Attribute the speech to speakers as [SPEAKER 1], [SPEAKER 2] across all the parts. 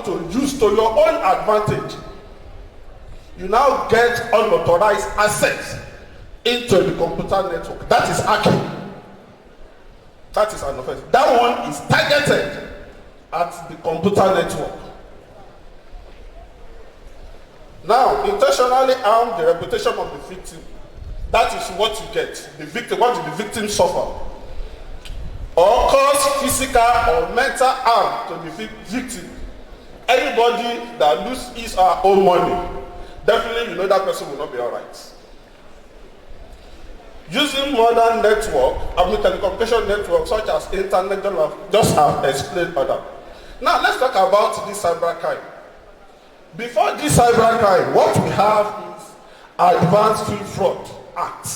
[SPEAKER 1] want to use to your own advantage, you now get unauthorized access into the computer network. That is hacking. That is an offense. That one is targeted at the computer network. Now, intentionally harm the reputation of the victim. That is what you get. The victim, what did the victim suffer? Or cause physical or mental harm to the victim. Anybody that loses his or her own money, definitely you know that person will not be alright. Using modern telecommunication networks such as internet, just have explained other. Now let's talk about this cybercrime. Before this cybercrime, what we have is Advanced Field Fraud Act,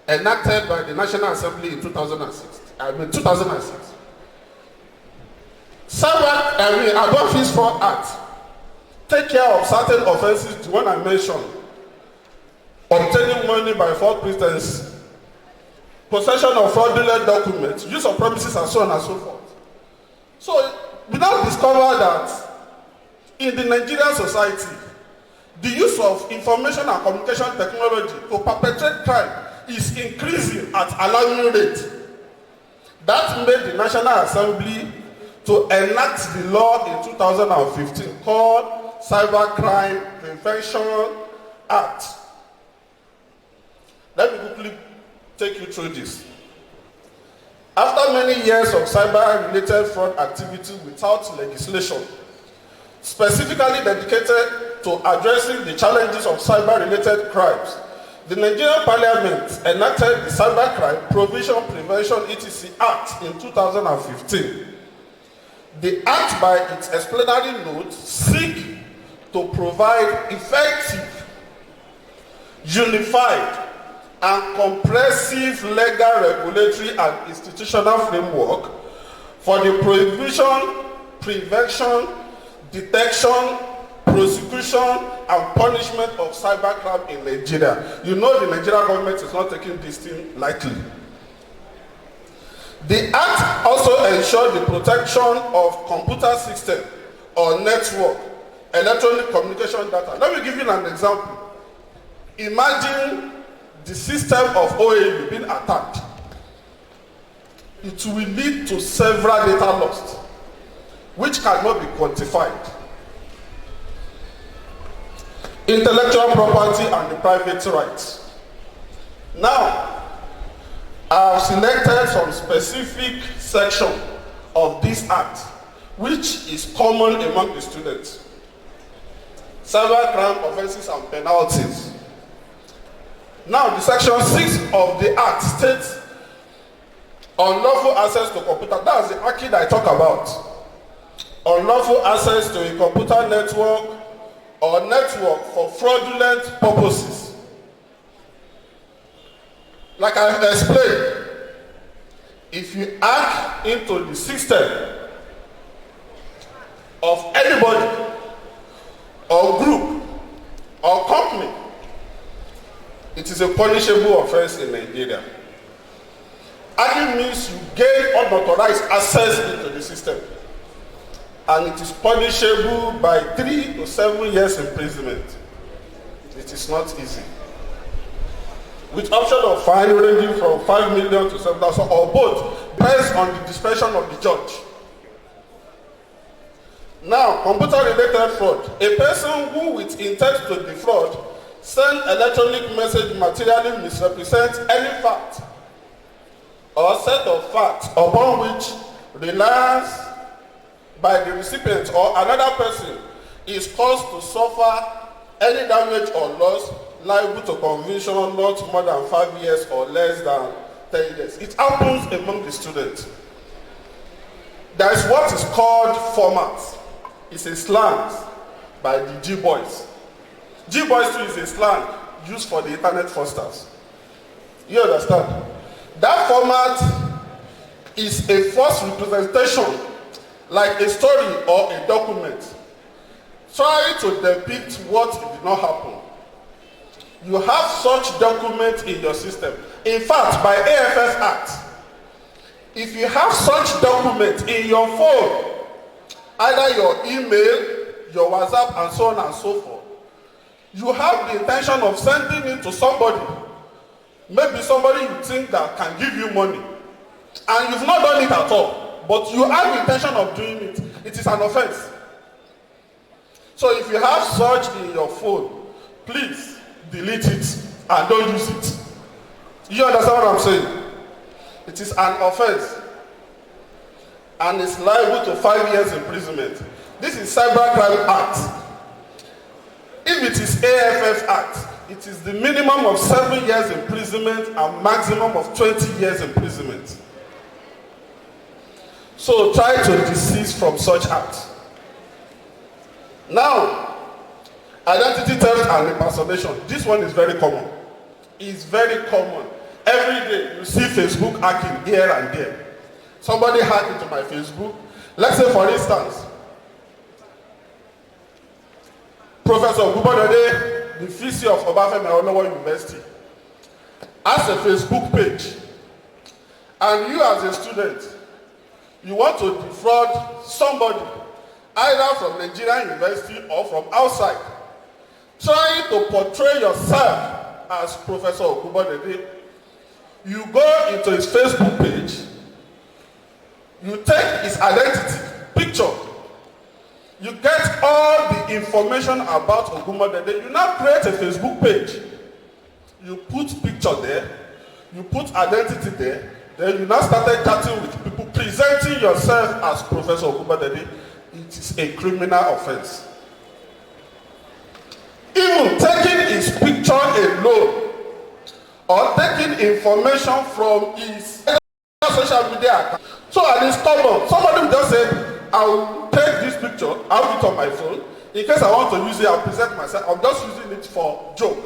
[SPEAKER 1] enacted by the National Assembly in 2006. Advanced Field Fraud Act take care of certain offenses, the one I mentioned. Obtaining money by false pretense, possession of fraudulent documents, use of premises, and so on and so forth. So we now discover that in the Nigerian society, the use of information and communication technology to perpetrate crime is increasing at alarming rate. That made the National Assembly to enact the law in 2015 called Cybercrime Prevention Act. Let me quickly take you through this. After many years of cyber-related fraud activity without legislation, specifically dedicated to addressing the challenges of cyber-related crimes, the Nigerian Parliament enacted the Cybercrime Prevention etc. Act in 2015. The Act, by its explanatory note, seeks to provide effective, unified, and comprehensive legal, regulatory, and institutional framework for the prohibition, prevention, detection, prosecution, and punishment of cybercrime in Nigeria. You know the Nigerian government is not taking this thing lightly. The Act also ensures the protection of computer system or network, electronic communication data. Let me give you an example. Imagine the system of OAU being attacked. It will lead to several data lost, which cannot be quantified. Intellectual property and the private rights. Now, I have selected some specific section of this act, which is common among the students. Cybercrime offenses and penalties. Now, the section 6 of the act states unlawful access to computer. That's the act that I talk about. Unlawful access to a computer network or network for fraudulent purposes. Like I have explained, if you hack into the system of anybody or group or company, it is a punishable offense in Nigeria. Hacking means you gain unauthorized access into the system, and it is punishable by 3 to 7 years imprisonment. It is not easy. With option of fine ranging from 5 million to 7,000 or both, based on the discretion of the judge. Now, computer-related fraud. A person who, with intent to defraud, send electronic message materially misrepresents any fact or set of facts upon which reliance by the recipient or another person is caused to suffer any damage or loss liable to conviction not more than 5 years or less than 10 years. It happens among the students. There is what is called format. It's a slang by the G-boys. G-boys too is a slang used for the internet fraudsters. You understand? That format is a false representation, like a story or a document, trying to depict what did not happen. You have such document in your system. In fact, by AFF Act, if you have such document in your phone, either your email, your WhatsApp, and so on and so forth, you have the intention of sending it to somebody, maybe somebody you think that can give you money, and you've not done it at all, but you have the intention of doing it, it is an offense. So if you have such in your phone, please delete it and don't use it. You understand what I'm saying? It is an offense and is liable to 5 years imprisonment. This is Cybercrime Act. If it is AFF Act, it is the minimum of 7 years imprisonment and maximum of 20 years imprisonment. So try to desist from such acts. Now, identity theft and impersonation. This one is very common. It's very common. Every day you see Facebook hacking here and there. Somebody hacked into my Facebook. Let's say, for instance, Professor Obafemi, the VC of Obafemi Awolowo University, has a Facebook page. And you as a student, you want to defraud somebody, either from Nigerian University or from outside, trying to portray yourself as Professor Obafemi. You go into his Facebook page, you take his identity, picture, you get all the information about Ogumodede. You now create a Facebook page. You put picture there, you put identity there, then you now started chatting with people, presenting yourself as Professor Ogumodede. It is a criminal offense. Even taking his picture alone, or taking information from his social media account. So at this stubborn, somebody will just say, I will take this picture, I'll put it on my phone. In case I want to use it, I'll present myself. I'm just using it for joke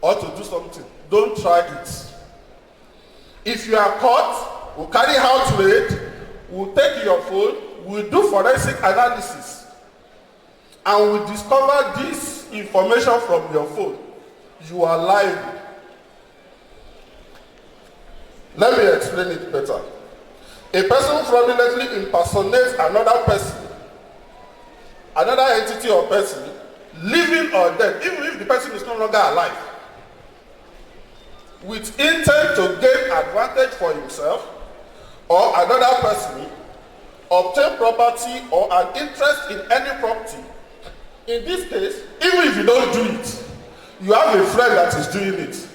[SPEAKER 1] or to do something. Don't try it. If you are caught, we'll carry out raid, we'll take your phone, we'll do forensic analysis, and we'll discover this information from your phone. You are liable. Let me explain it better. A person fraudulently impersonates another person, another entity or person, living or dead, even if the person is no longer alive, with intent to gain advantage for himself or another person, obtain property or an interest in any property. In this case, even if you don't do it, you have a friend that is doing it,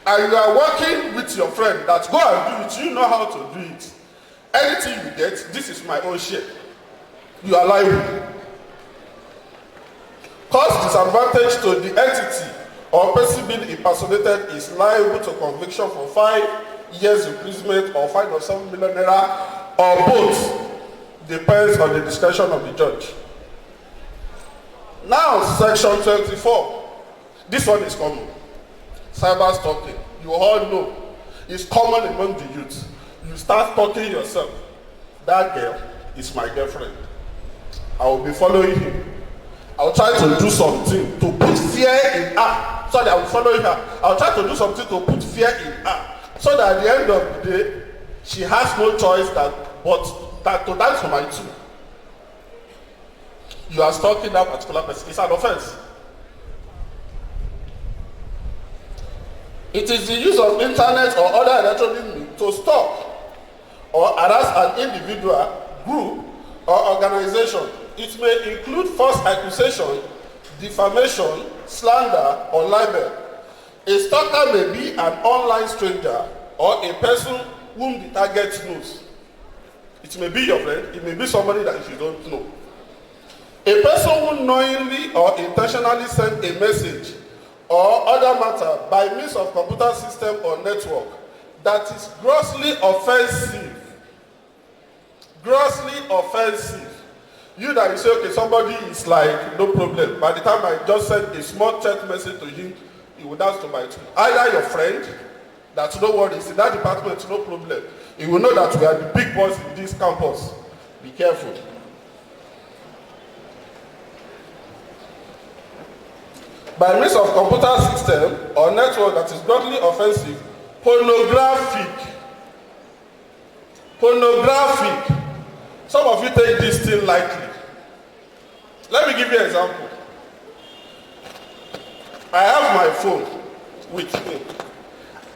[SPEAKER 1] and you are working with your friend that go and do it, you know how to do it. Anything you get, this is my own share. You are liable. Cause disadvantage to the entity or person being impersonated is liable to conviction for 5 years imprisonment or fine of 7 million naira, or both. Depends on the discretion of the judge. Now, section 24. This one is common. Cyber stalking. You all know. It's common among the youth. You start stalking yourself. That girl is my girlfriend. I will be following him. I will try to do something to put fear in her. So that I will follow her. I will try to do something to put fear in her. So that at the end of the day, she has no choice but to dance for my tune. You are stalking that particular person. It's an offense. It is the use of internet or other electronic means to stalk or harass an individual, group, or organization. It may include false accusation, defamation, slander, or libel. A stalker may be an online stranger or a person whom the target knows. It may be your friend, it may be somebody that you don't know. A person who knowingly or intentionally sent a message or other matter by means of computer system or network that is grossly offensive. Grossly offensive. You that you say, okay, somebody is like, no problem. By the time I just sent a small chat message to him, he will dance to my tune. Either your friend, that no worry, is in that department, no problem. He will know that we are the big boys in this campus. Be careful. By means of computer system or network that is grossly offensive, pornographic. Some of you take this thing lightly. Let me give you an example. I have my phone with me.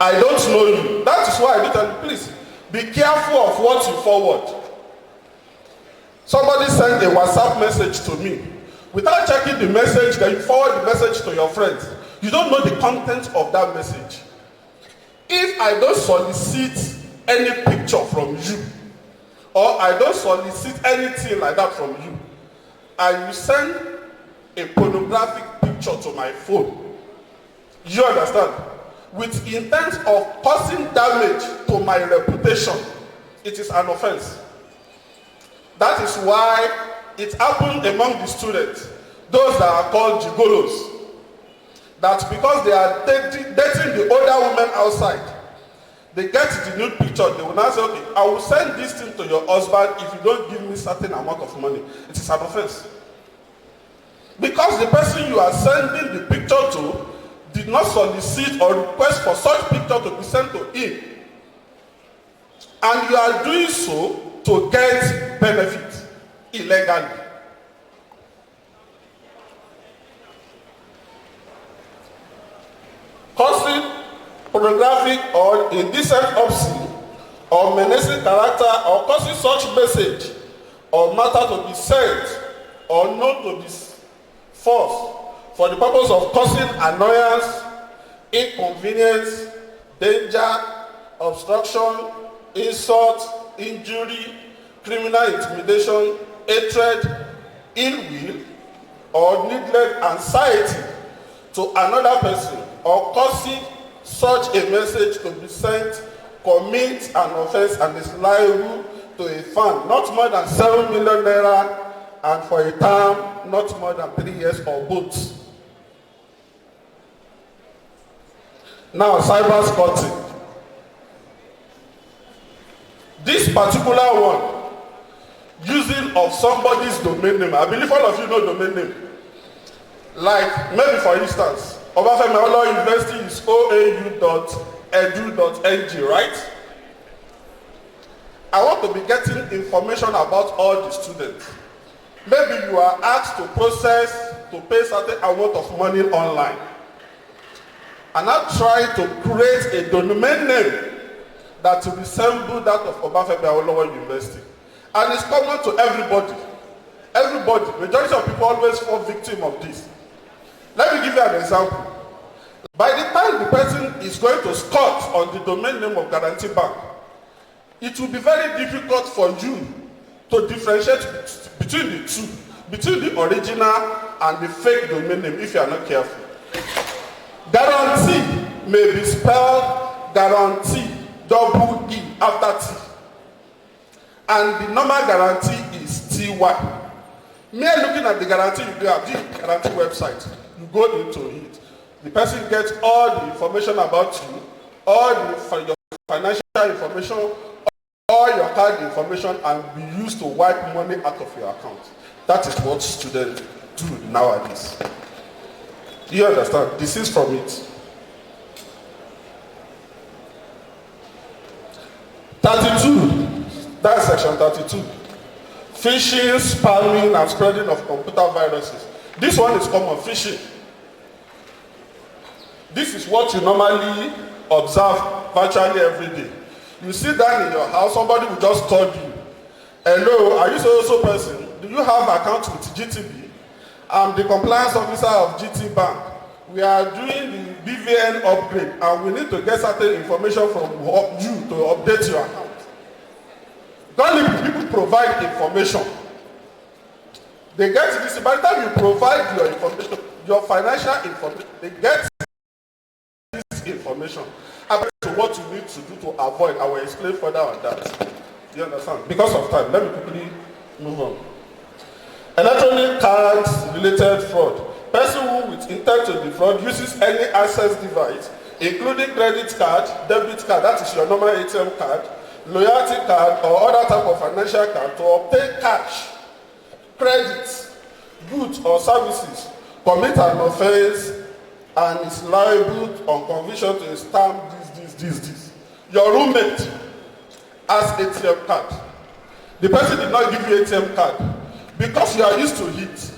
[SPEAKER 1] I don't know you. That is why I did tell you, please, be careful of what you forward. Somebody sent a WhatsApp message to me. Without checking the message, then you forward the message to your friends. You don't know the content of that message. If I don't solicit any picture from you, or I don't solicit anything like that from you, and you send a pornographic picture to my phone, you understand? With intent of causing damage to my reputation, it is an offense. That is why it happened among the students, those that are called gigolos, that because they are dating the older women outside, they get the nude picture, they will now say, okay, I will send this thing to your husband if you don't give me certain amount of money. It is an offense. Because the person you are sending the picture to did not solicit or request for such picture to be sent to him. And you are doing so to get benefit illegally. Causing pornographic or indecent obscene or menacing character or causing such message or matter to be sent or known to be forced for the purpose of causing annoyance, inconvenience, danger, obstruction, insult, injury, criminal intimidation, hatred, ill will, or needless anxiety to another person, or causing such a message to be sent, commits an offense and is liable to a fine not more than 7 million naira and for a term not more than 3 years or both. Now, cyber squatting. This particular one, using of somebody's domain name. I believe all of you know domain name. Like, maybe for instance, Obafemi Awolowo University is oau.edu.ng, right? I want to be getting information about all the students. Maybe you are asked to pay certain amount of money online. And I try to create a domain name that will resemble that of Obafemi Awolowo University. And it's common to everybody. Everybody, majority of people always fall victim of this. Let me give you an example. By the time the person is going to squat on the domain name of Guarantee Bank, it will be very difficult for you to differentiate between the two, between the original and the fake domain name if you are not careful. Guarantee may be spelled guarantee, double E after T. And the normal guarantee is TY. Mere looking at the guarantee, you have the guarantee website. You go into it. The person gets all the information about you, all your financial information, all your card information, and be used to wipe money out of your account. That is what students do nowadays. Do you understand? This is from it. 32. That's section 32. Phishing, spamming, and spreading of computer viruses. This one is common, phishing. This is what you normally observe virtually every day. You sit down in your house, somebody will just call you. Hello, are you so person? Do you have account with GTB? I'm the compliance officer of GT Bank. We are doing the BVN upgrade and we need to get certain information from you to update your account. Don't let people provide information. They get this. By the time you provide your information, your financial information, they get this information. About what you need to do to avoid. I will explain further on that. You understand? Because of time, let me quickly move on. Electronic cards related fraud. Person who with intent to defraud uses any access device, including credit card, debit card, that is your normal ATM card, loyalty card, or other type of financial card to obtain cash, credits, goods, or services, commit an offense, and is liable on conviction to stamp this. Your roommate has ATM card. The person did not give you ATM card because you are used to it.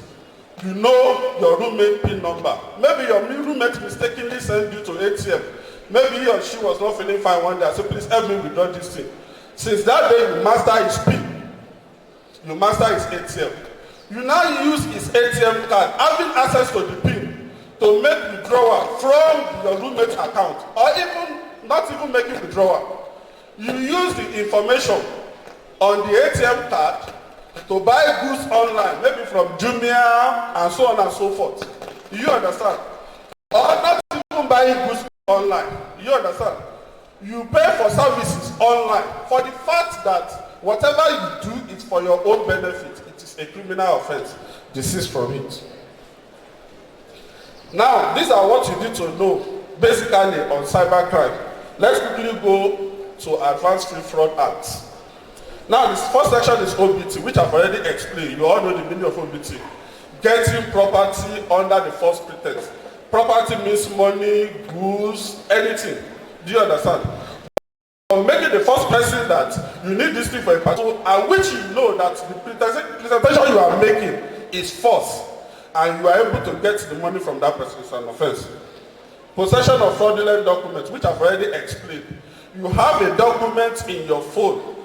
[SPEAKER 1] You know your roommate PIN number. Maybe your roommate mistakenly sent you to ATM. Maybe he or she was not feeling fine one day. I said, please help me withdraw this thing. Since that day, you master his PIN. You master his ATM. You now use his ATM card, having access to the PIN, to make withdrawal from your roommate's account, or even not even making withdrawal. You use the information on the ATM card to buy goods online, maybe from Jumia and so on and so forth. You understand? Or not even buying goods online. You understand? You pay for services online for the fact that whatever you do is for your own benefit. It is a criminal offense. Desist from it. Now, these are what you need to know basically on cybercrime. Let's quickly go to Advanced Free Fraud Act. Now, this first section is OBT, which I've already explained. You all know the meaning of OBT. Getting property under the false pretense. Property means money, goods, anything. Do you understand? Or making the first person that you need this thing for a particular, and which you know that the presentation you are making is false, and you are able to get the money from that person, is an offense. Possession of fraudulent documents, which I've already explained. You have a document in your phone,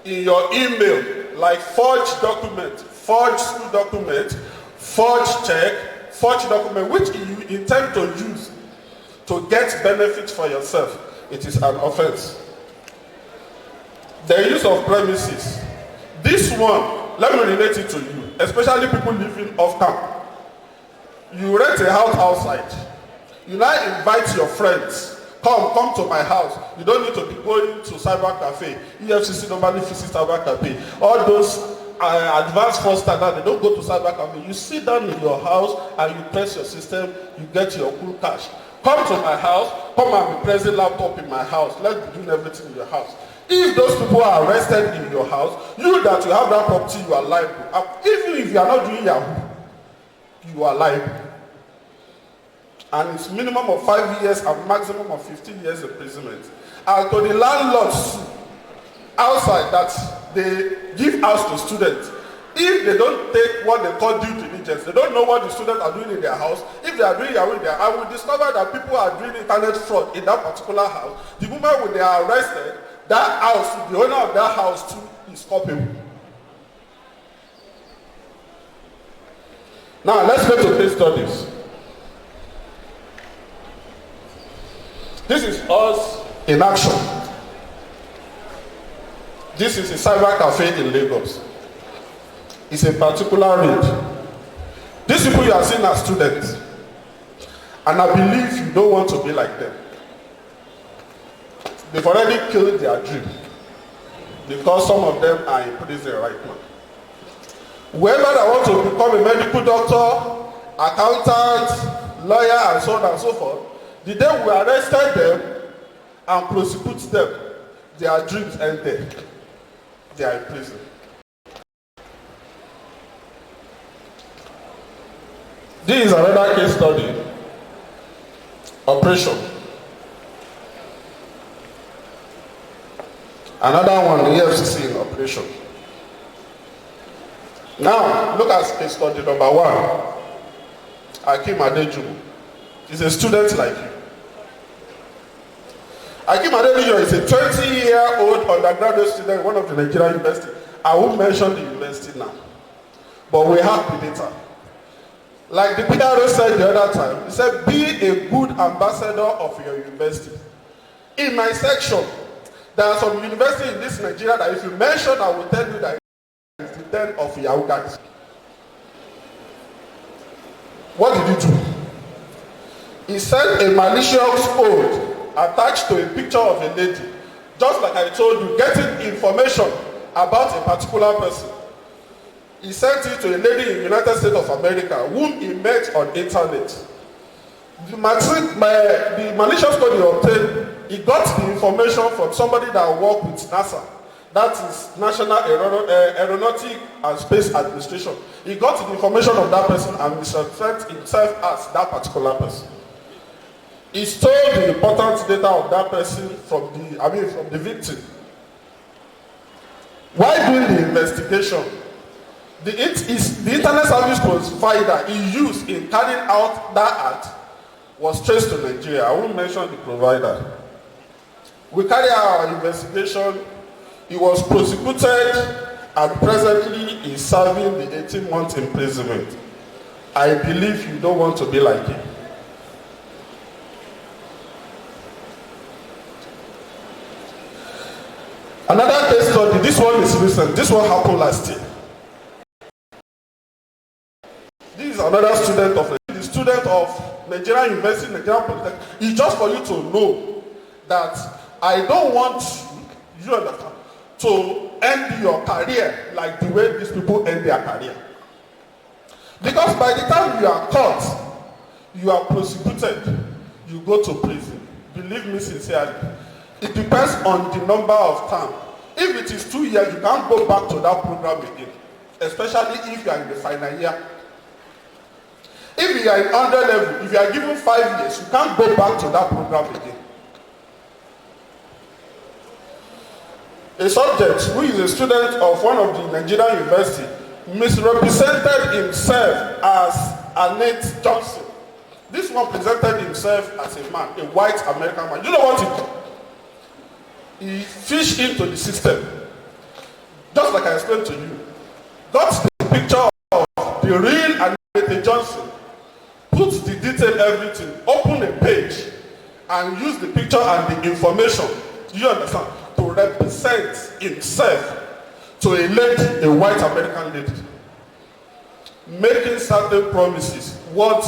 [SPEAKER 1] in your email, like forged document, forged school document, forged check, forged document, which you intend to use to get benefit for yourself. It is an offense. The use of premises. This one, let me relate it to you, especially people living off camp. You rent a house outside. You now invite your friends. Come to my house. You don't need to be going to cyber cafe. EFCC normally visits cyber cafe. All those advanced fraudsters, they don't go to cyber cafe. You sit down in your house and you press your system. You get your cool cash. Come to my house. Come and be pressing laptop in my house. Let's be doing everything in your house. If those people are arrested in your house, you that you have that property, you are liable. Even if you are not doing Yahoo, you are liable. And it's minimum of 5 years and maximum of 15 years imprisonment. And to the landlords outside that they give house to students, if they don't take what they call due diligence, they don't know what the students are doing in their house. If they are doing Yahoo there, I will discover that people are doing internet fraud in that particular house. The moment when they are arrested, that house, the owner of that house too, is culpable. Now let's go to case studies. This is us in action. This is a cyber cafe in Lagos. It's a particular raid. These people you are seeing are students. And I believe you don't want to be like them. They've already killed their dream. Because some of them are in prison right now. Whoever that wants to become a medical doctor, accountant, lawyer, and so on and so forth, the day we arrested them and prosecute them, their dreams ended. They are in prison. This is another case study. Operation. Another one, the EFCC in operation. Now, look at case study number 1. Akim Adejumo. He's a student like you. Akim Adejumo is a 20-year-old undergraduate student in one of the Nigerian universities. I won't mention the university now. But we have the data. Like the PRO said the other time, he said, be a good ambassador of your university. In my section, there are some universities in this Nigeria that if you mention, I will tell you that it's the den of Yahoo guys. What did he do? He sent a malicious code attached to a picture of a lady. Just like I told you, getting information about a particular person. He sent it to a lady in the United States of America whom he met on internet. The malicious code he obtained, he got the information from somebody that worked with NASA. That is National Aeronautic and Space Administration. He got the information of that person and misrepresented himself as that particular person. He stole the important data of that person from the victim. While doing the investigation, The internet service provider he used in carrying out that act was traced to Nigeria. I won't mention the provider. We carried out our investigation. He was prosecuted and presently is serving the 18 months imprisonment. I believe you don't want to be like him. Another case study, this one is recent. This one happened last year. This is another student of Nigerian University, Nigerian Polytechnic. It's just for you to know that I don't want you understand, to end your career like the way these people end their career. Because by the time you are caught, you are prosecuted, you go to prison. Believe me sincerely. It depends on the number of time. If it is 2 years, you can't go back to that program again, especially if you are in the final year. If you are in 100 level, if you are given 5 years, you can't go back to that program again. A subject who is a student of one of the Nigerian university misrepresented himself as Annette Johnson. This one presented himself as a man, a white American man. You know what he did? He fished into the system, just like I explained to you. Got the picture of the real Annette Johnson, put the detail, everything, open a page, and use the picture and the information, you understand, to represent himself to a lady, a white American lady, making certain promises, what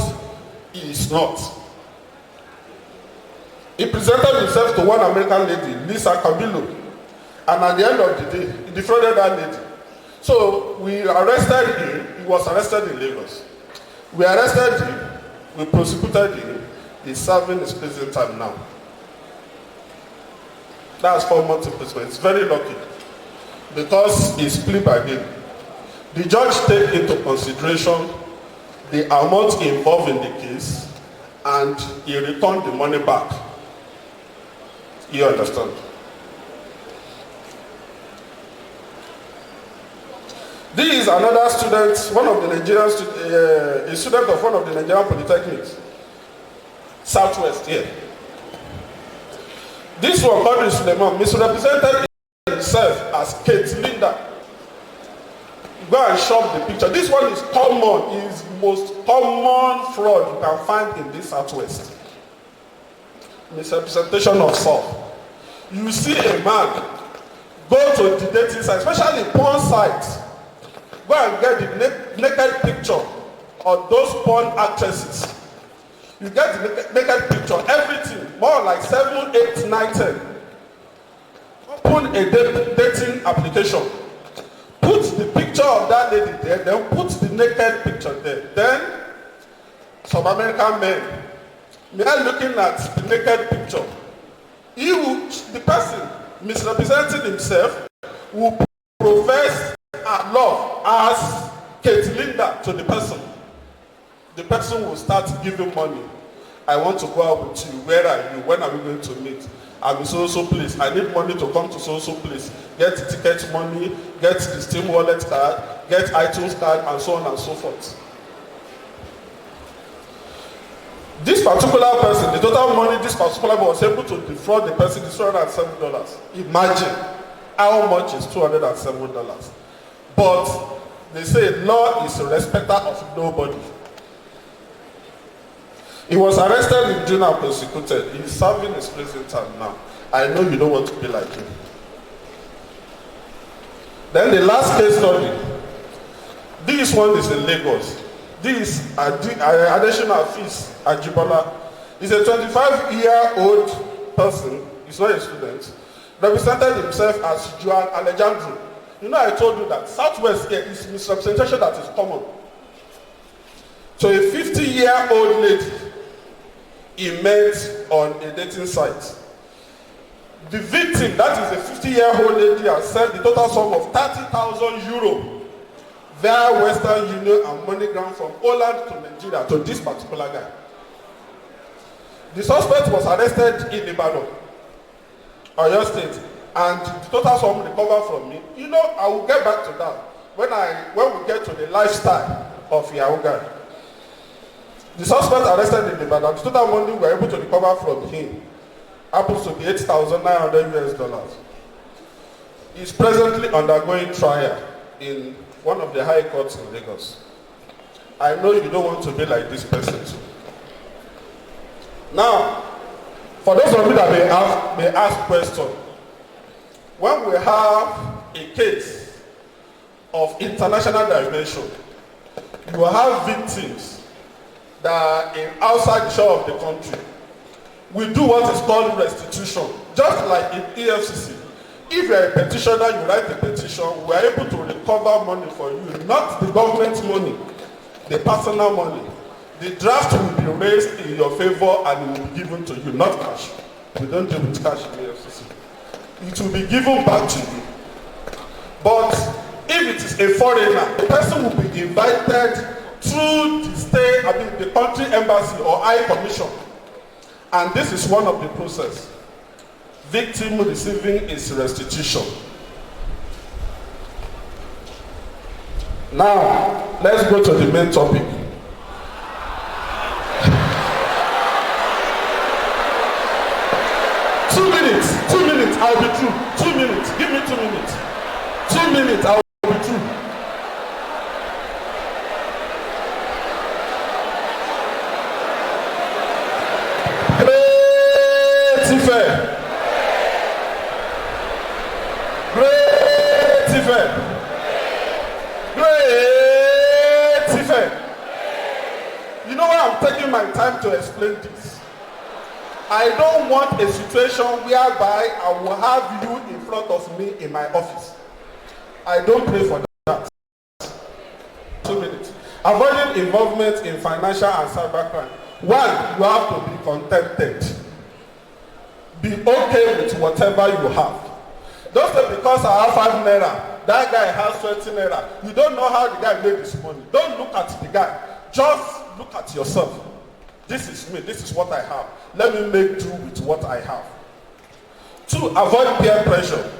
[SPEAKER 1] he is not. He presented himself to one American lady, Lisa Camilo, and at the end of the day, he defrauded that lady. So we arrested him. He was arrested in Lagos. We arrested him. We prosecuted him. He's serving his prison time now. That's 4 months imprisonment. It's very lucky because he's plea bargain. The judge take into consideration the amount involved in the case, and he returned the money back. You understand? This is another student, one of the Nigerian a student of one of the Nigerian Polytechnics, Southwest here. This one, Quadri Suleiman, misrepresented himself as Kate Linda. Go and shop the picture. This one is common, is most common fraud you can find in this Southwest. Misrepresentation of self. You see a man go to the dating site, especially porn sites, go and get the naked picture of those porn actresses. You get the naked picture, everything, more like 7, 8, 9, 10. Open a dating application. Put the picture of that lady there, then put the naked picture there. Then, some American men, they are looking at the naked picture. The person misrepresenting himself will profess love as Kate Linda to the person. The person will start giving money. I want to go out with you. Where are you? When are we going to meet? I'm in so place. I need money to come to so place. Get ticket money, get the Steam wallet card, get iTunes card, and so on and so forth. This particular person, the total money this particular person was able to defraud the person is $207. Imagine how much is $207. But they say law is a respecter of nobody. He was arrested in June and prosecuted. He is serving his prison time now. I know you don't want to be like him. Then the last case study. This one is in Lagos. This additional fees Ajibola is a 25-year-old person. He's not a student. Represented himself as Joan Alejandro. You know, I told you that Southwest here is misrepresentation that is common. So a 50-year-old lady he met on a dating site. The victim, that is a 50-year-old lady, has sent the total sum of €30,000 via Western Union and MoneyGram from Holland to Nigeria to this particular guy. The suspect was arrested in Ibadan, Oyo State, and the total sum recovered from me. You know, I will get back to that. when we get to the lifestyle of Yahoo guy, the suspect arrested in Ibadan, the total money we were able to recover from him happens to be $8,900. He's presently undergoing trial in one of the high courts in Lagos. I know you don't want to be like this person too. Now, for those of you that may ask questions, when we have a case of international dimension, you will have victims that are outside the shore of the country. We do what is called restitution, just like in EFCC. If you are a petitioner, you write a petition, we are able to recover money for you, not the government money, the personal money. The draft will be raised in your favor and it will be given to you, not cash. We don't deal with cash in EFCC. It will be given back to you. But if it is a foreigner, the person will be invited through the country embassy or High Commission. And this is one of the process. Victim receiving is restitution. Now, let's go to the main topic. Two minutes, I'll be through. 2 minutes, give me 2 minutes. 2 minutes, I'll be through. Great-IFE. You know why I'm taking my time to explain this? I don't want a situation whereby I will have you in front of me in my office. I don't pray for that. 2 minutes. Avoiding involvement in financial and cybercrime. One, you have to be contented. Be okay with whatever you have. Don't say because I have 5 naira, that guy has 20 naira. You don't know how the guy made this money. Don't look at the guy. Just look at yourself. This is me. This is what I have. Let me make do with what I have. 2, avoid peer pressure.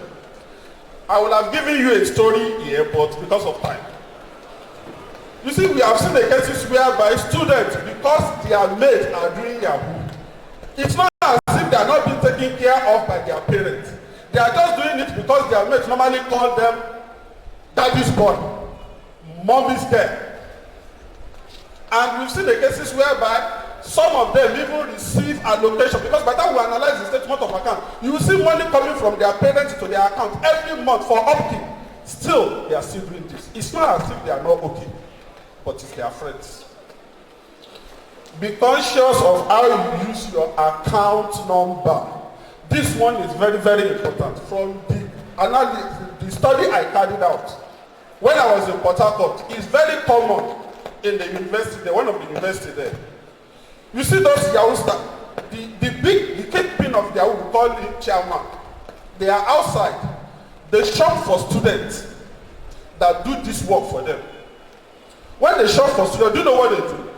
[SPEAKER 1] I will have given you a story here, but because of time. You see, we have seen the cases whereby students, because their mates are doing Yahoo, it's not as if they are not being taken care of by their parents. They are just doing it because their mates normally call them daddy's boy, mommy's girl. And we've seen the cases whereby some of them even receive allocation, because by the time we analyze the statement of account, you will see money coming from their parents to their account every month for upkeep. Still, they are still doing this. It's not as if they are not okay, but it's their friends. Be conscious of how you use your account number. This one is very, very important. From the analysis, the study I carried out when I was in Port Harcourt, it's very common in the university there, one of the university there. You see those Yahoo stars, the kingpin of Yahoo, we call it chairman. They are outside. They shop for students that do this work for them. When they shop for students, do you know what they do?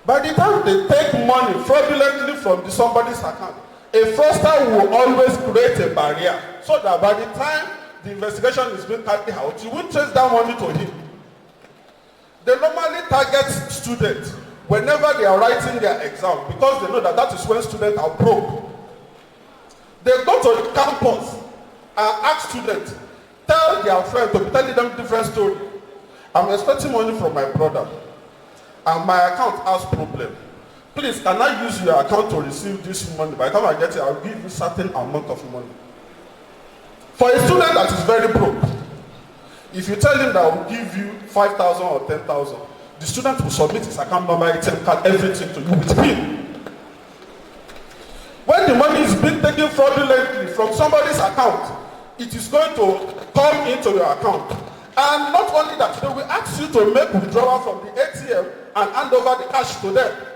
[SPEAKER 1] By the time they take money fraudulently from somebody's account, a fraudster will always create a barrier so that by the time the investigation is being carried out, you won't trace that money to him. They normally target students whenever they are writing their exam, because they know that that is when students are broke. They go to the campus and ask students, tell their friends to be telling them different story. I'm expecting money from my brother, and my account has problem. Please, can I use your account to receive this money? By the time I get it, I'll give you certain amount of money. For a student that is very broke, if you tell him that I will give you 5,000 or 10,000, the student will submit his account number, ATM card, everything to you with PIN. When the money is being taken fraudulently from somebody's account, it is going to come into your account. And not only that, they will ask you to make withdrawal from the ATM and hand over the cash to them.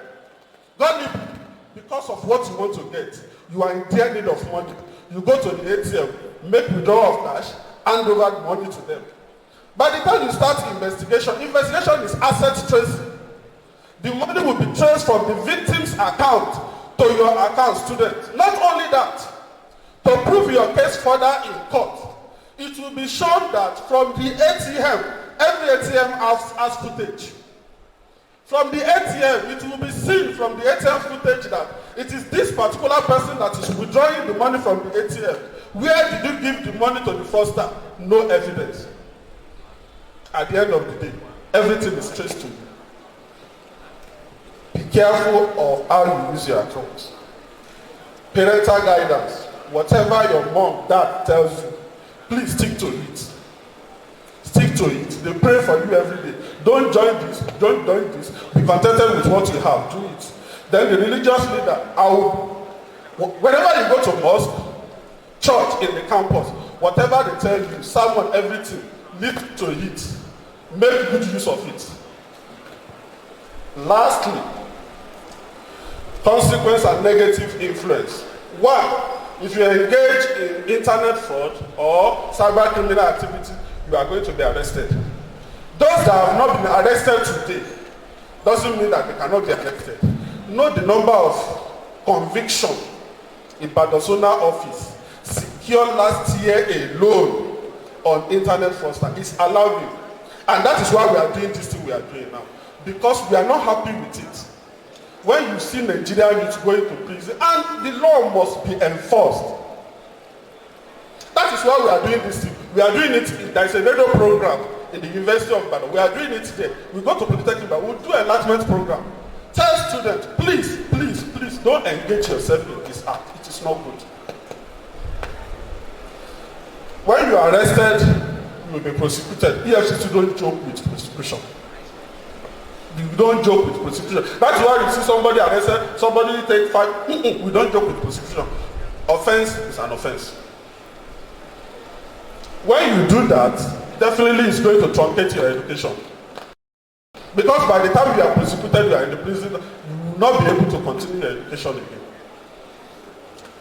[SPEAKER 1] God, because of what you want to get, you are in dear need of money. You go to the ATM, make withdrawal of cash, hand over the money to them. By the time you start investigation is asset tracing. The money will be traced from the victim's account to your account, student. Not only that, to prove your case further in court, it will be shown that from the ATM Every ATM has footage. From the ATM, it will be seen from the ATM footage that it is this particular person that is withdrawing the money from the ATM. Where did you give the money to the fraudster? No evidence. At the end of the day, everything is traced to you. Be careful of how you use your account. Parental guidance. Whatever your mom, dad tells you, please stick to it. Stick to it. They pray for you every day. Don't join this. Don't join this. Be contented with what you have. Do it. Then the religious leader, whenever you go to mosque, church, in the campus, whatever they tell you, sermon, everything, live to it. Make good use of it. Lastly, consequence and negative influence. One, if you engage in internet fraud or cyber criminal activity, you are going to be arrested. Those that have not been arrested today doesn't mean that they cannot be arrested. Know the number of convictions in Badosona office secured last year alone on internet fraudster is alarming. And that is why we are doing this thing we are doing now. Because we are not happy with it. When you see Nigerian youth going to prison, and the law must be enforced. That is why we are doing this thing. We are doing it, there is a radio program in the University of Ibadan. We are doing it today. We go to Polytechnic, but we'll do an enlargement program. Tell students, please, please, please, don't engage yourself in this act. It is not good. When you are arrested, you will be prosecuted. EFCC don't joke with prosecution. You don't joke with prosecution. That's why you see somebody arrested, somebody take 5. We don't joke with prosecution. Offense is an offense. When you do that, definitely it's going to truncate your education. Because by the time you are prosecuted, you are in the prison, you will not be able to continue your education again.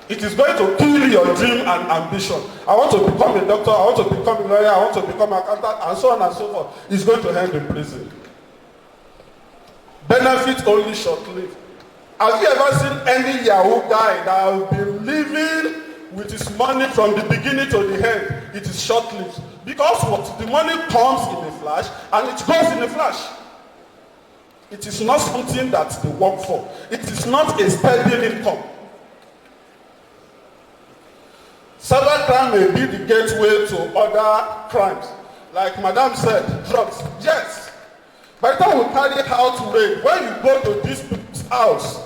[SPEAKER 1] It is going to kill your dream and ambition. I want to become a doctor, I want to become a lawyer, I want to become an accountant, and so on and so forth. It's going to end in prison. Benefit only short-lived. Have you ever seen any Yahoo guy that has been living with his money from the beginning to the end? It is short-lived. Because what? The money comes in a flash and it goes in a flash. It is not something that they work for. It is not a steady income. Cybercrime may be the gateway to other crimes. Like Madam said, drugs. Yes. By the time we carry out raid, when you go to this people's house,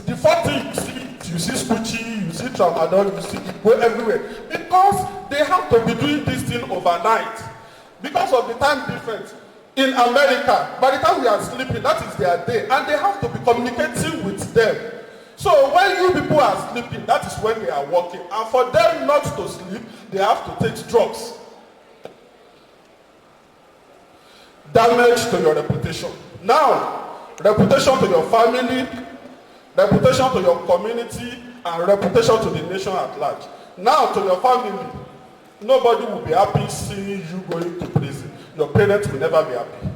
[SPEAKER 1] the first thing you see Spucci, you see Tramadol, you see it go everywhere. Because they have to be doing this thing overnight. Because of the time difference. In America, by the time we are sleeping, that is their day. And they have to be communicating with them. So when you people are sleeping, that is when they are working. And for them not to sleep, they have to take drugs. Damage to your reputation. Now, reputation to your family, reputation to your community, and reputation to the nation at large. Now, to your family, nobody will be happy seeing you going to prison. Your parents will never be happy.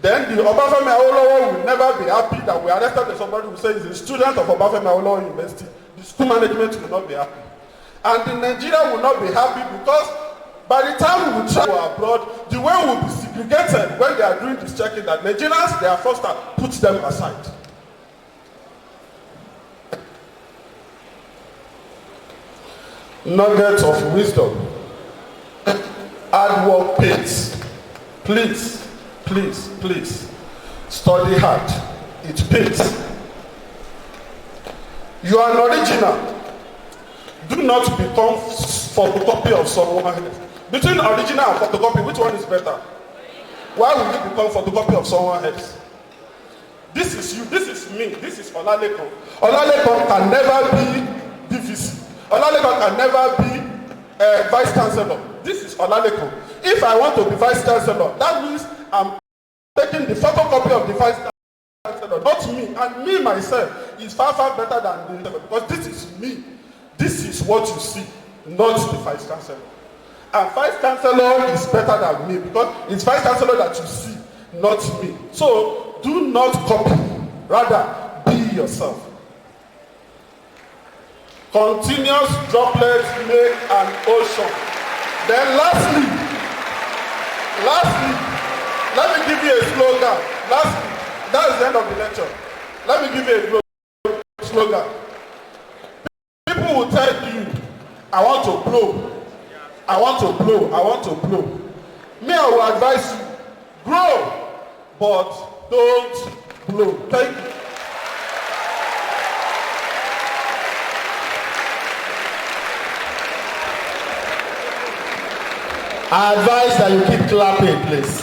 [SPEAKER 1] Then the Obafemi Awolowo will never be happy that we arrested somebody who says he's a student of Obafemi Awolowo University. The school management will not be happy. And the Nigeria will not be happy because by the time we travel abroad, the way will be segregated when they are doing this checking that Nigerians, they are forced to put them aside. Nuggets of wisdom. Hard work pays. Please, please, please, study hard. It pays. You are an original. Do not become photocopy of someone else. Between original and photocopy, which one is better? Why will you become photocopy of someone else? This is you, this is me, this is Olaleko. Olaleko can never be DVC. Olaleko can never be vice chancellor. This is Olaleko. If I want to be vice chancellor, that means I'm taking the photocopy of the vice chancellor, not me. And me myself is far, far better than the because this is me. This is what you see, not the vice chancellor. And vice chancellor is better than me because it's vice chancellor that you see, not me. So do not copy, rather be yourself. Continuous droplets make an ocean. Then lastly, Let me give you a slogan. That is the end of the lecture. Let me give you a slogan. People will tell you, I want to blow. I want to blow. I want to blow. Me, I will advise you, grow, but don't blow. Thank you. I advise that you keep clapping, please.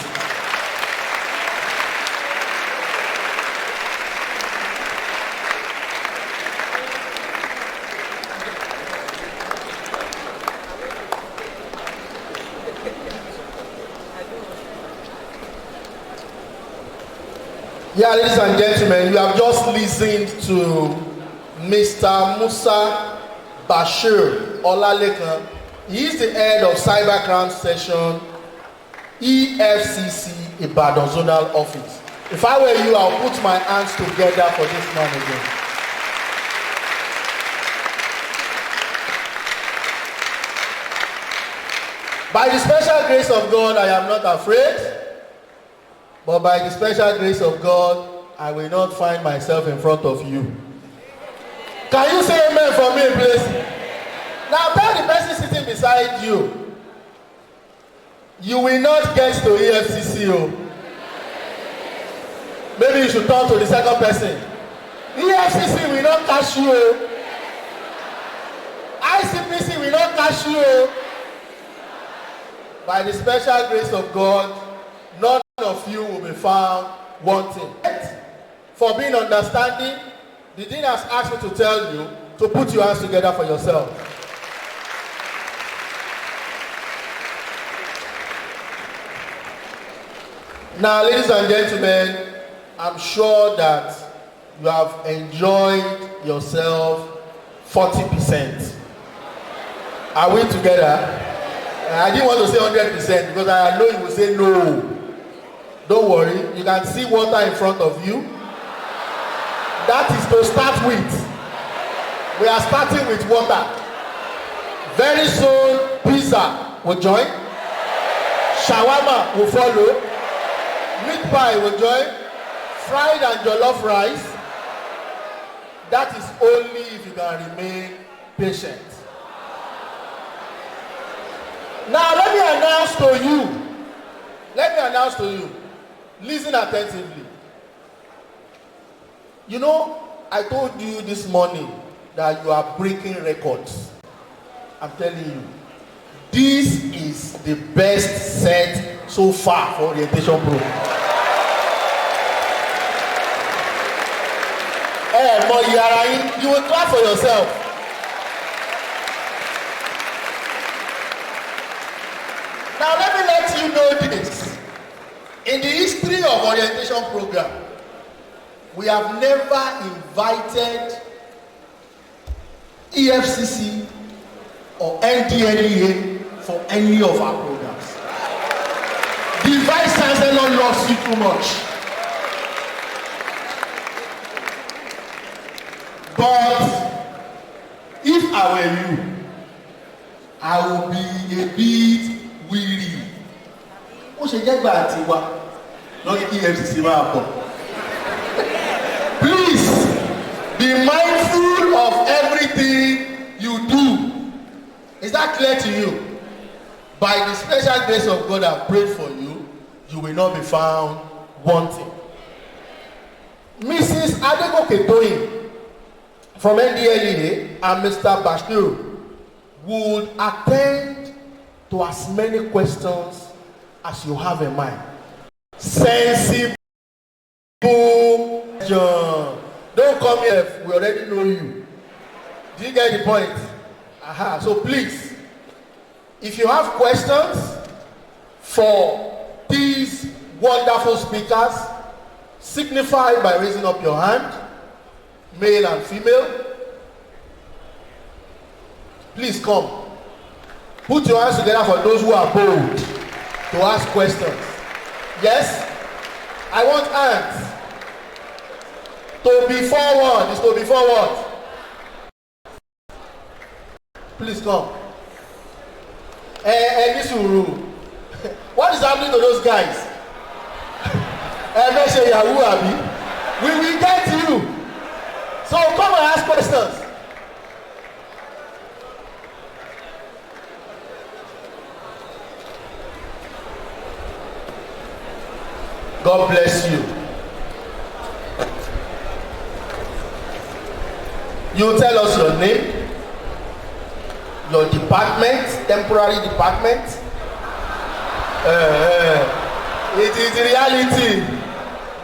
[SPEAKER 1] Yeah, ladies and gentlemen, you have just listened to Mr. Musa Bashir Olalekan. He is the head of Cybercrime Section, EFCC Ibadan Zonal Office. If I were you, I'll put my hands together for this man again. By the special grace of God, I am not afraid. But by the special grace of God, I will not find myself in front of you. Can you say amen for me, please? Now tell the person sitting beside you, you will not get to EFCC. Maybe you should turn to the second person. EFCC will not catch you. ICPC will not catch you. By the special grace of God, none of you will be found wanting. For being understanding, the dean has asked me to tell you to put your hands together for yourself. Now, ladies and gentlemen, I'm sure that you have enjoyed yourself 40%. Are we together? I didn't want to say 100% because I know you will say no. Don't worry, you can see water in front of you. That is to start with. We are starting with water. Very soon, pizza will join. Shawarma will follow. Meat pie will join. Fried and jollof rice. That is only if you can remain patient. Now let me announce to you. Listen attentively. You know, I told you this morning that you are breaking records. I'm telling you, this is the best set so far for orientation program. You will clap for yourself. Now let me let you know this. In the history of orientation program, we have never invited EFCC or NDLEA for any of our programs. The Vice Chancellor loves you too much. But if I were you, I would be a bit weary. Please be mindful of everything you do. Is that clear to you? By the special grace of God I prayed for you, you will not be found wanting. Mrs. Adegoke Toyin from NDLEA and Mr. Bashir would attend to as many questions as you have in mind. Sensible John. Don't come here, we already know you. Do you get the point? So please, if you have questions for these wonderful speakers, signify by raising up your hand, male and female. Please come. Put your hands together for those who are bold to ask questions. Yes? I want hands. To be forward is to be forward. Please come. What is happening to those guys?
[SPEAKER 2] Yahoo, Abi. We will get you. So come and ask questions. God bless you. You tell us your name, your department, temporary department. It is reality.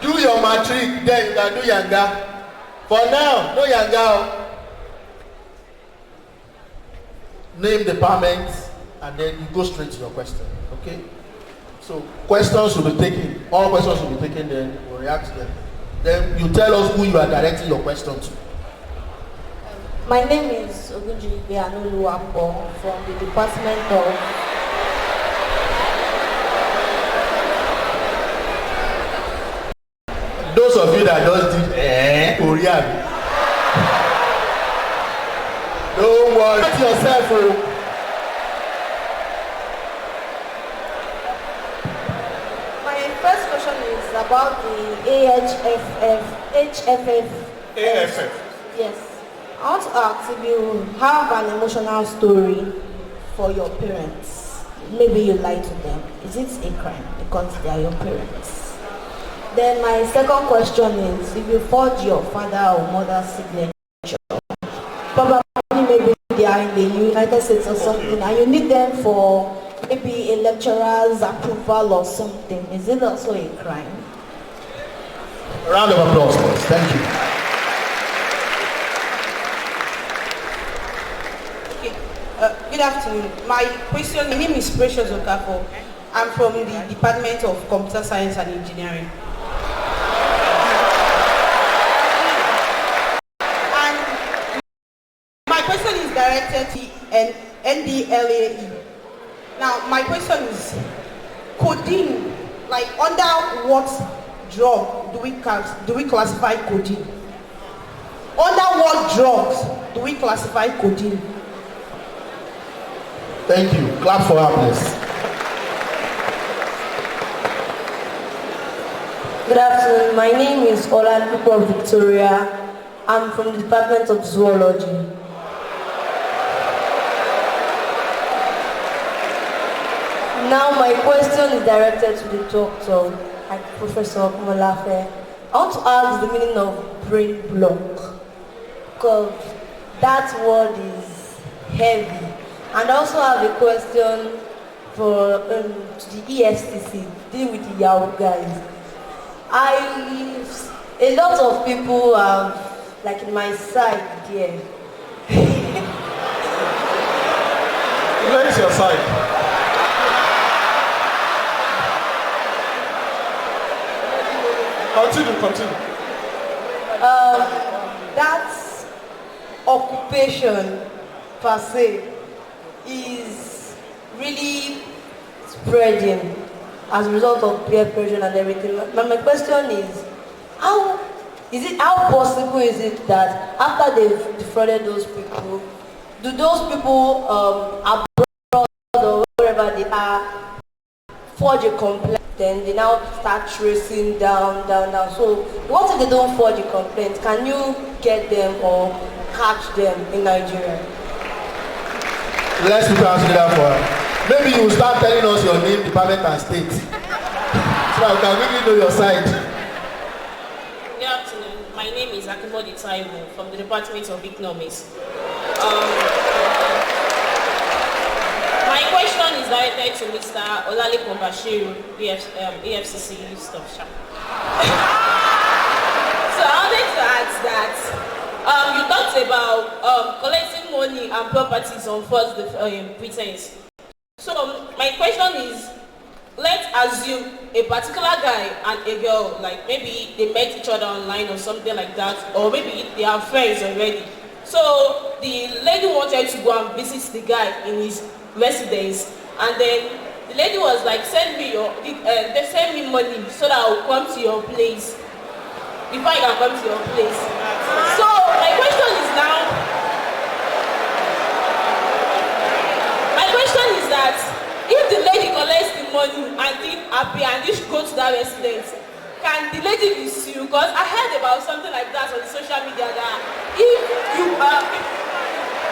[SPEAKER 2] Do your matric, then you can do yanga. For now, no yanga. Name department, and then you go straight to your question. Okay? So questions will be taken. All questions will be taken. Then we'll react to them. Then you tell us who you are directing your question to.
[SPEAKER 3] My name is Awolowo from the Department of
[SPEAKER 2] Those of you that just did Korean, don't worry yourself.
[SPEAKER 3] My first question is about the HFF. Yes. I want to ask if you have an emotional story for your parents. Maybe you lie to them. Is it a crime because they are your parents? Then my second question is, if you forge your father or mother's signature, probably maybe they are in the United States or something, and you need them for maybe a lecturer's approval or something, is it also a crime?
[SPEAKER 2] A round of applause, please. Thank you.
[SPEAKER 4] Okay. Good afternoon. My name is Precious Okafor. I'm from the Department of Computer Science and Engineering. Directed to NDLAE. Now, my question is, codeine, like under what drug do we classify codeine? Under what drugs do we classify codeine?
[SPEAKER 2] Thank you. Clap for her, please.
[SPEAKER 3] Good afternoon. My name is Awolowo Victoria. I'm from the Department of Zoology. Now my question is directed to the doctor, like Professor Molafe. I want to ask the meaning of brain block, because that word is heavy. And I also have a question for to the EFCC, dealing with the Yahoo guys. A lot of people have, like in my side there.
[SPEAKER 1] Where is your side? Continue.
[SPEAKER 3] That occupation per se is really spreading as a result of peer pressure and everything. My question is, how possible is it that after they've defrauded those people, do those people abroad or wherever they are forge a complaint? Then they now start tracing down. So what if they don't forge a complaint? Can you get them or catch them in Nigeria?
[SPEAKER 2] Let's answer that for her. Maybe you will start telling us your name, department, and state. So I can really know your side.
[SPEAKER 5] Good afternoon. My name is Akibodi Taiwo from the Department of Economics. My question is directed to Mr. Olalekan Bashiru, EFCC Staff Shop. So I wanted to ask that you talked about collecting money and properties on false pretense. So my question is, let's assume a particular guy and a girl, like maybe they met each other online or something like that, or maybe they are friends already. So the lady wanted to go and visit the guy in his residence, and then the lady was like, send me money so that I will come to your place before I can come to your place. So my question is that if the lady collects the money and think happy and this go to that residence, can can the lady be sued? Because I heard about something like that on social media that if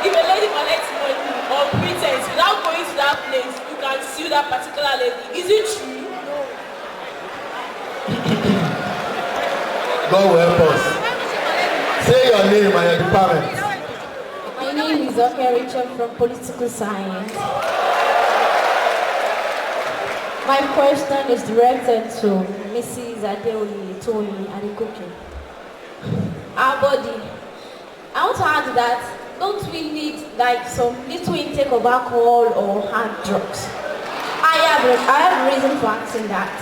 [SPEAKER 5] a lady collects money or pretense without going to that place, you can sue that particular lady. Is it true?
[SPEAKER 2] God will help us. Say your name and your department.
[SPEAKER 6] My name is Oke Rachel from Political Science. My question is directed to Mrs. Adeoye Tony Adekoke. Our body. I want to add that don't we need like some little intake of alcohol or hard drugs? I have a reason for asking that.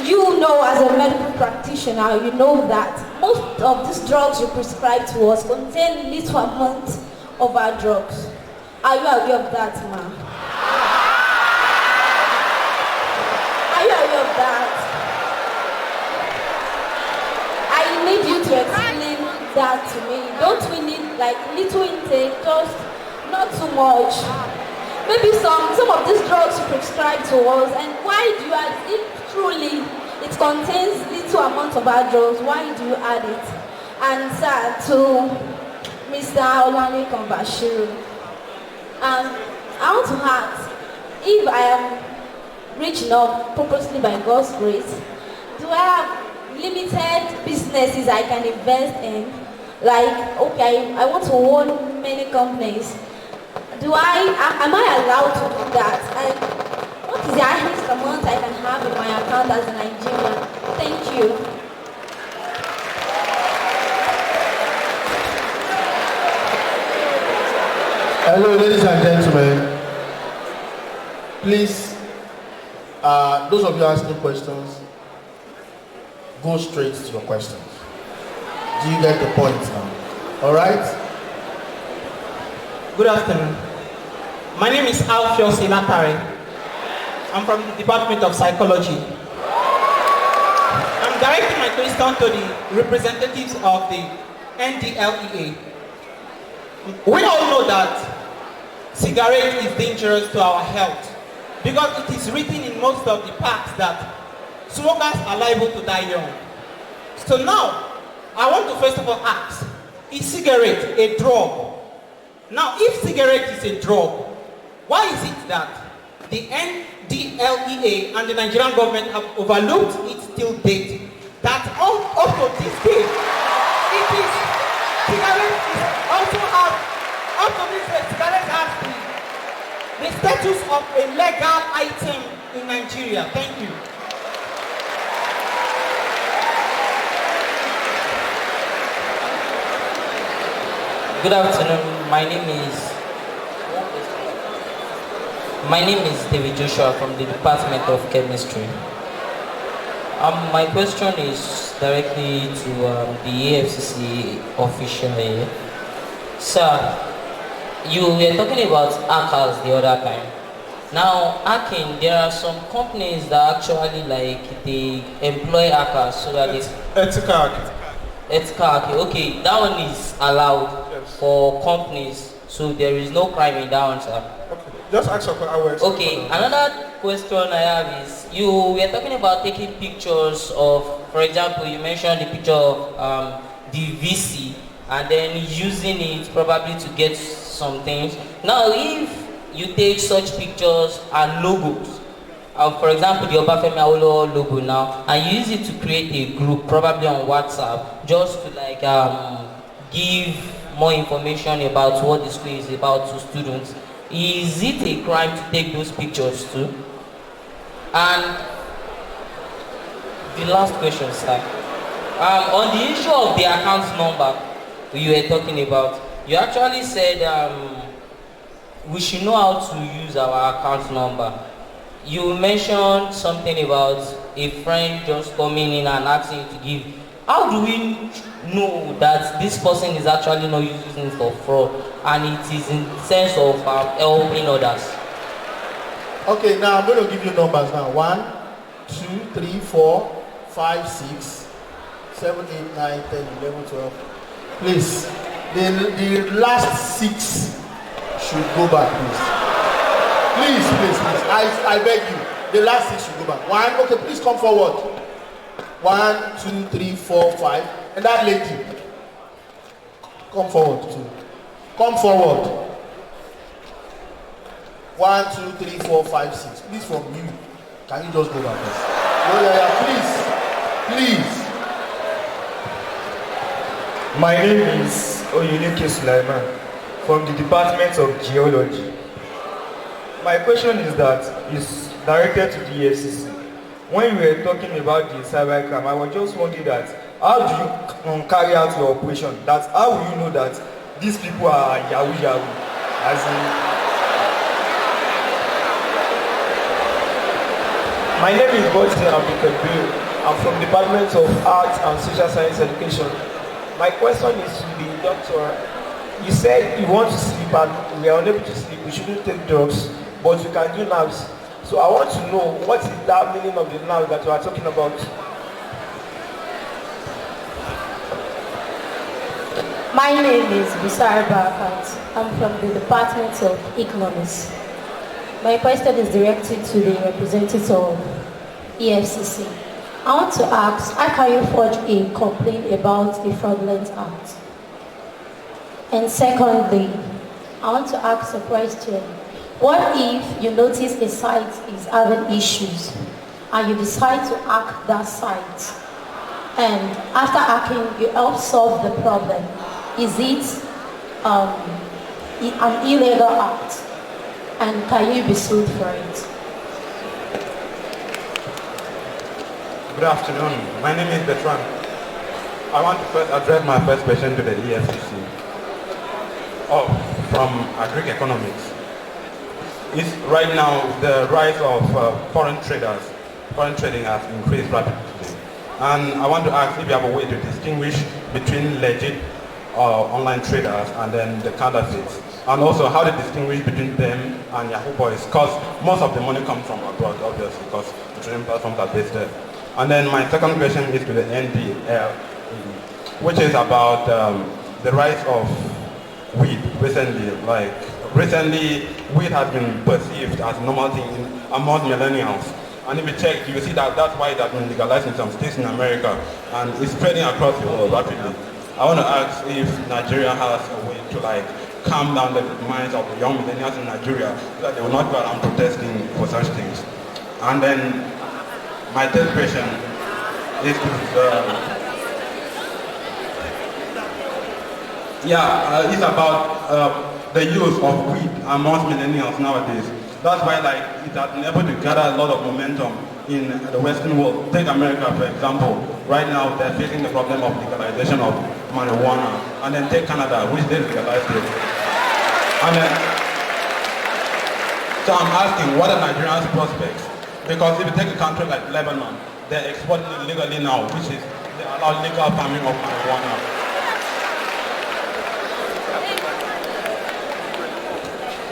[SPEAKER 6] You know, as a medical practitioner, you know that most of these drugs you prescribe to us contain little amounts of our drugs. Are you aware of that, ma'am? Are you aware of that? I need you to explain that to me. Don't we need like little intake, just not too much? Maybe some of these drugs you prescribe to us, and why do you add it? Truly it contains little amount of our drugs, why do you add it? And sir, to Mr. Olalekan Bashiru, I want to ask, if I am rich enough purposely by God's grace, do I have limited businesses I can invest in? Like, okay, I want to own many companies. Am I allowed to do that? And what is the highest amount I can have in my account as a Nigerian? Thank you.
[SPEAKER 2] Hello, ladies and gentlemen. Please, those of you asking questions, go straight to your questions. Do you get the point now? All right?
[SPEAKER 7] Good afternoon. My name is Alfio Sinatare. I'm from the Department of Psychology. I'm directing my question to the representatives of the NDLEA. We all know that cigarette is dangerous to our health because it is written in most of the packs that smokers are liable to die young. So now, I want to first of all ask, is cigarette a drug? Now, if cigarette is a drug, why is it that the NDLEA and the Nigerian government have overlooked it till date? That up to this day, it is cigarette is also have up to this day, cigarette has the status of a legal item in Nigeria. Thank you.
[SPEAKER 8] Good afternoon. My name is David Joshua from the Department of Chemistry. My question is directly to the AFCC official here. Sir, you were talking about hackers the other time. Now, hacking, there are some companies that actually they employ hackers so that
[SPEAKER 1] Ethical hacking.
[SPEAKER 8] Ethical hacking. Okay, that one is allowed for companies, so there is no crime in that one, sir.
[SPEAKER 1] Okay, just ask your question.
[SPEAKER 8] Okay, another question I have is, you were talking about taking pictures of, for example, you mentioned the picture of the VC and then using it probably to get some things. Now, if you take such pictures and logos, for example, the Obafemi Awolowo logo now, and you use it to create a group, probably on WhatsApp, just to give more information about what the school is about to students, is it a crime to take those pictures too? And the last question, sir. On the issue of the account number you were talking about, you actually said we should know how to use our account number. You mentioned something about a friend just coming in and asking you to give. How do we know that this person is actually not using it for fraud and it is in the sense of helping others?
[SPEAKER 2] Okay, now I'm going to give you numbers now. 1, 2, 3, 4, 5, 6, 7, 8, 9, 10, 11, 12. Please, the last 6 should go back, please. Please. I beg you. The last 6 should go back. 1, okay, please come forward. 1, 2, 3, 4, 5. And that lady, come forward too. Come forward. 1, 2, 3, 4, 5, 6. Please, from you. Can you just go back first? Oh, yeah, please.
[SPEAKER 9] My name is Oyinike Sulaiman from the Department of Geology. My question is directed to the EFCC. When you were talking about the cybercrime, I was just wondering that how do you carry out your operation? How will you know that these people are Yahoo? As in, my name is Botin Abdulkabir. I'm from the Department of Arts and Social Science Education. My question is to the doctor. You said you want to sleep and we are unable to sleep. We shouldn't take drugs, but we can do naps. So I want to know what is that meaning of the nap that you are talking about?
[SPEAKER 6] My name is Bisara Barakat. I'm from the Department of Economics. My question is directed to the representative of EFCC. I want to ask, how can you forge a complaint about a fraudulent act? And secondly, I want to ask a question. What if you notice a site is having issues and you decide to hack that site? And after hacking, you help solve the problem. Is it an illegal act? And can you be sued for it?
[SPEAKER 10] Good afternoon. My name is Bertrand. I want to first address my first question to the EFCC. From agric economics. It's right now the rise of foreign traders. Foreign trading has increased rapidly. And I want to ask if you have a way to distinguish between legit online traders and then the counterfeits. And also how to distinguish between them and Yahoo boys, because most of the money comes from abroad, obviously, because the trading platforms are based there. And then my second question is to the NDL, which is about the rise of weed recently. Recently, weed has been perceived as a normal thing among millennials. And if you check, you will see that that's why it has been legalized in some states in America, and it's spreading across the world rapidly. I want to ask if Nigeria has a way to calm down the minds of the young millennials in Nigeria so that they will not go around protesting for such things. And then my third question is to it's about the use of weed amongst millennials nowadays. That's why it has been able to gather a lot of momentum in the Western world. Take America, for example. Right now, they're facing the problem of legalization of marijuana. And then take Canada, which they legalized it. And then, so I'm asking, what are Nigerians' prospects? Because if you take a country like Lebanon, they're exporting it legally now, which is they allow legal farming of marijuana.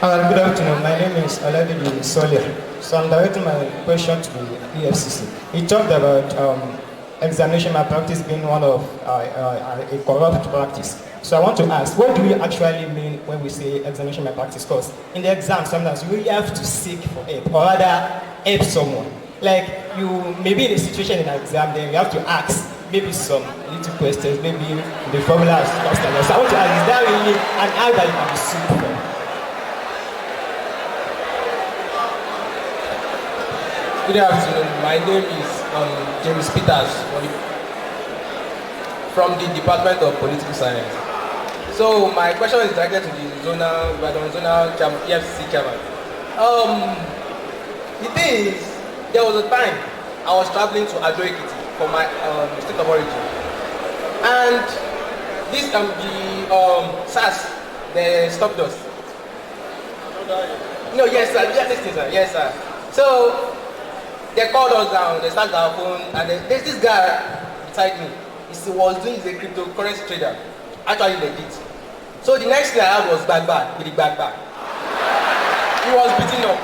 [SPEAKER 11] Good afternoon. My name is Oladipo Solia. So I'm directing my question to the EFCC. He talked about examination malpractice being one of a corrupt practice. So I want to ask, what do we actually mean when we say examination malpractice? Because in the exam, sometimes you really have to seek for help, or rather help someone. Like you may be in a situation in an exam, then you have to ask maybe some little questions, maybe the formula is constant. So I want to ask, is that really an act that you can be sued for?
[SPEAKER 12] Good afternoon. My name is James Peters from the Department of Political Science. So my question is directed to the zonal EFCC chairman. The thing is, there was a time I was traveling to Ado-Ekiti for my state of origin, and this the SARS, they stopped us. No, yes sir, yes sir. So they called us down, they started our phone, and there's this guy beside me. He was doing a cryptocurrency trader, actually legit. So the next thing I had was bag. He was beaten up.